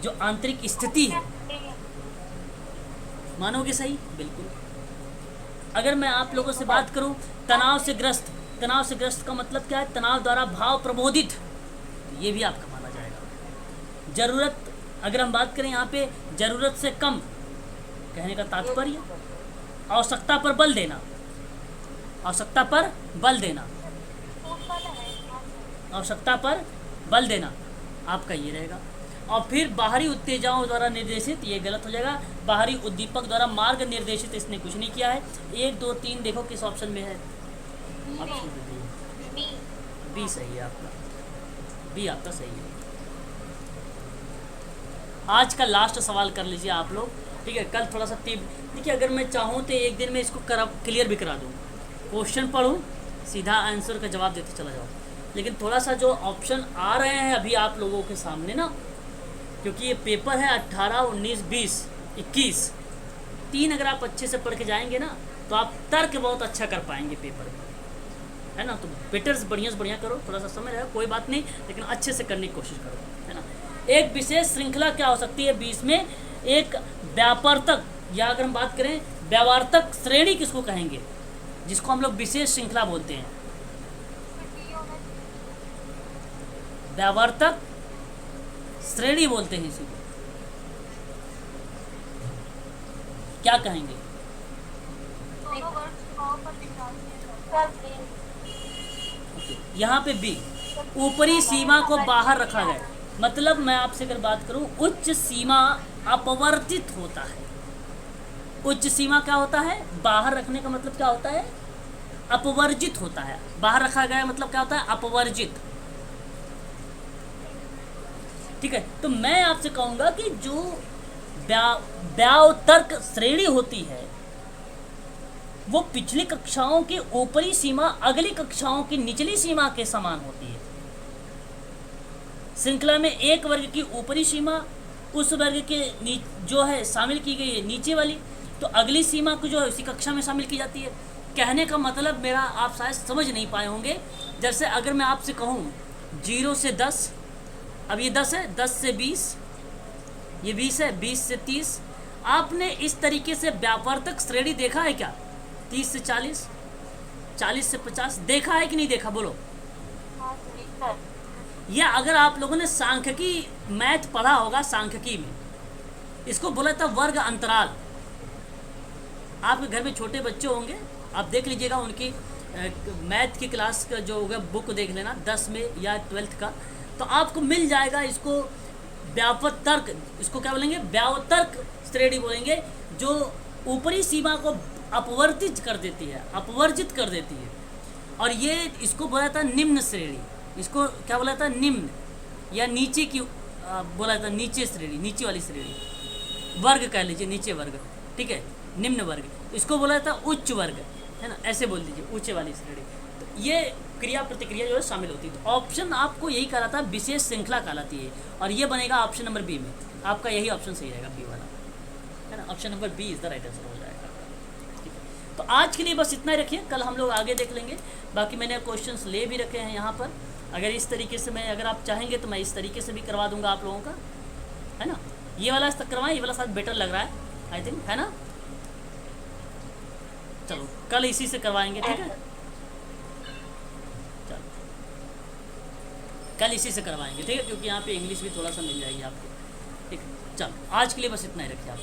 जो आंतरिक स्थिति है, मानोगे सही? बिल्कुल। अगर मैं आप लोगों से बात करूं तनाव से ग्रस्त का मतलब क्या है? तनाव द्वारा भाव प्रबोधित, तो ये भी आपका माना जाएगा। जरूरत, अगर हम बात करें यहाँ पे जरूरत से कम कहने का तात्पर्य आवश्यकता पर बल देना, आवश्यकता पर बल देना, आवश्यकता पर बल देना आपका ये रहेगा। और फिर बाहरी उत्तेजनाओं द्वारा निर्देशित, ये गलत हो जाएगा। बाहरी उद्दीपक द्वारा मार्ग निर्देशित इसने कुछ नहीं किया है। 1 2 3 देखो किस ऑप्शन में है। ऑप्शन बी सही है आपका, बी आपका सही है। आज का लास्ट सवाल कर लीजिए आप लोग, ठीक है। कल थोड़ा सा देखिए, अगर मैं चाहूँ तो एक दिन में इसको क्लियर भी करा दूँ। क्वेश्चन पढ़ूँ, सीधा आंसर का जवाब देते चला जाओ। लेकिन थोड़ा सा जो ऑप्शन आ रहे हैं अभी आप लोगों के सामने ना, क्योंकि ये पेपर है 18, 19, 20, 21, 3 अगर आप अच्छे से पढ़ के जाएंगे ना तो आप तर्क बहुत अच्छा कर पाएंगे पेपर में, है ना। तो बेटर से बढ़िया करो, थोड़ा सा समय रहेगा कोई बात नहीं, लेकिन अच्छे से करने की कोशिश करो, है ना। एक विशेष श्रृंखला क्या हो सकती है 20 में? एक व्यापारतक, या अगर हम बात करें व्यावार्तक श्रेणी किसको कहेंगे, जिसको हम लोग विशेष श्रृंखला बोलते हैं। व्यावार्तक श्रेणी बोलते हैं इसी को, क्या कहेंगे? यहाँ पे बी, ऊपरी सीमा को बाहर रखा गया। मतलब मैं आपसे अगर बात करूं, उच्च सीमा अपवर्जित होता है। उच्च सीमा क्या होता है? बाहर रखने का मतलब क्या होता है? अपवर्जित होता है। बाहर रखा गया मतलब क्या होता है? अपवर्जित। ठीक है, तो मैं आपसे कहूंगा कि जो व्यावतर्क श्रेणी होती है वो पिछली कक्षाओं की ऊपरी सीमा अगली कक्षाओं की निचली सीमा के समान होती है। श्रृंखला में एक वर्ग की ऊपरी सीमा उस वर्ग के जो है शामिल की गई है नीचे वाली, तो अगली सीमा को जो है उसी कक्षा में शामिल की जाती है। कहने का मतलब मेरा आप शायद समझ नहीं पाए होंगे। जैसे अगर मैं आपसे कहूँ 0 से 10, अब ये 10 है, 10 से 20, ये 20 है, 20 से 30। आपने इस तरीके से व्यापारतक श्रेणी देखा है क्या? 30 से 40, 40 से 50 देखा है कि नहीं देखा, बोलो। हाँ सर। या अगर आप लोगों ने सांख्यिकी मैथ पढ़ा होगा, सांख्यिकी में इसको बोला था वर्ग अंतराल। आपके घर में छोटे बच्चे होंगे, आप देख लीजिएगा उनकी मैथ की क्लास का जो होगा बुक देख लेना 10 में या 12th का, तो आपको मिल जाएगा इसको व्यापक तर्क, इसको क्या बोलेंगे, व्यावतर्क श्रेणी बोलेंगे, जो ऊपरी सीमा को अपवर्तित कर देती है, अपवर्जित कर देती है। और ये इसको बोला था निम्न श्रेणी, इसको क्या बोला था, निम्न या नीचे की बोला था, नीचे श्रेणी, नीचे वाली श्रेणी, वर्ग कह लीजिए, नीचे वर्ग, ठीक है, निम्न वर्ग। इसको बोला था उच्च वर्ग, है ना, ऐसे बोल दीजिए, ऊंचे वाली श्रेणी। तो ये क्रिया प्रतिक्रिया जो है शामिल होती है। तो ऑप्शन आपको यही कहलाता है, विशेष श्रृंखला कहलाती है, और ये बनेगा ऑप्शन नंबर बी में। आपका यही ऑप्शन सही रहेगा, बी वाला, है ना, option number B is the right answer हो जाएगा। ठीक है, तो आज के लिए बस इतना ही रखिए, कल हम लोग आगे देख लेंगे। बाकी मैंने क्वेश्चंस ले भी रखे हैं यहाँ पर, अगर इस तरीके से मैं, अगर आप चाहेंगे तो मैं इस तरीके से भी करवा दूंगा आप लोगों का, है ना। ये वाला करवाएं, ये वाला शायद बेटर लग रहा है, आई थिंक, है ना। चलो कल इसी से करवाएंगे, ठीक है, चलो कल इसी से करवाएंगे, ठीक है, क्योंकि यहाँ पे इंग्लिश भी थोड़ा सा मिल जाएगी आपको, ठीक है। चलो आज के लिए बस इतना ही रखिए आप।